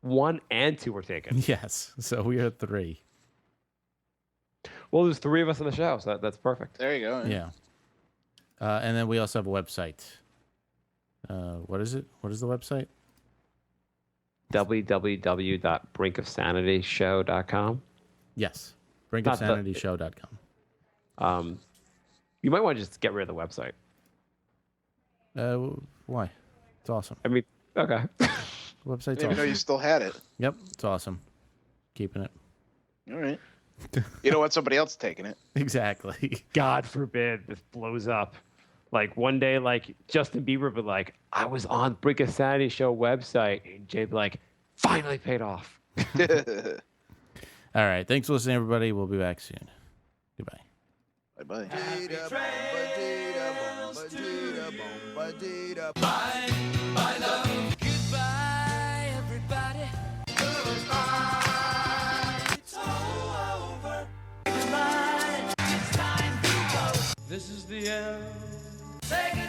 1 and 2 were taken. Yes. So we are 3. Well, there's 3 of us on the show, so that's perfect. There you go. Yeah. And then we also have a website. What is it? What is the website? www.brinkofsanityshow.com. Yes. brinkofsanityshow.com. You might want to just get rid of the website. Why? It's awesome. I mean, okay. The I website's didn't even know awesome. you still had it. Yep, it's awesome. Keeping it. All right. You don't want somebody else taking it. Exactly. God forbid this blows up. Like one day, like Justin Bieber would be like, I was on Brink of Sanity Show website, and Jay'd be like, finally paid off. All right. Thanks for listening, everybody. We'll be back soon. Goodbye. Bye-bye. Goodbye, everybody. Goodbye. It's all over. Goodbye. It's time to go. This is the end. Say goodbye.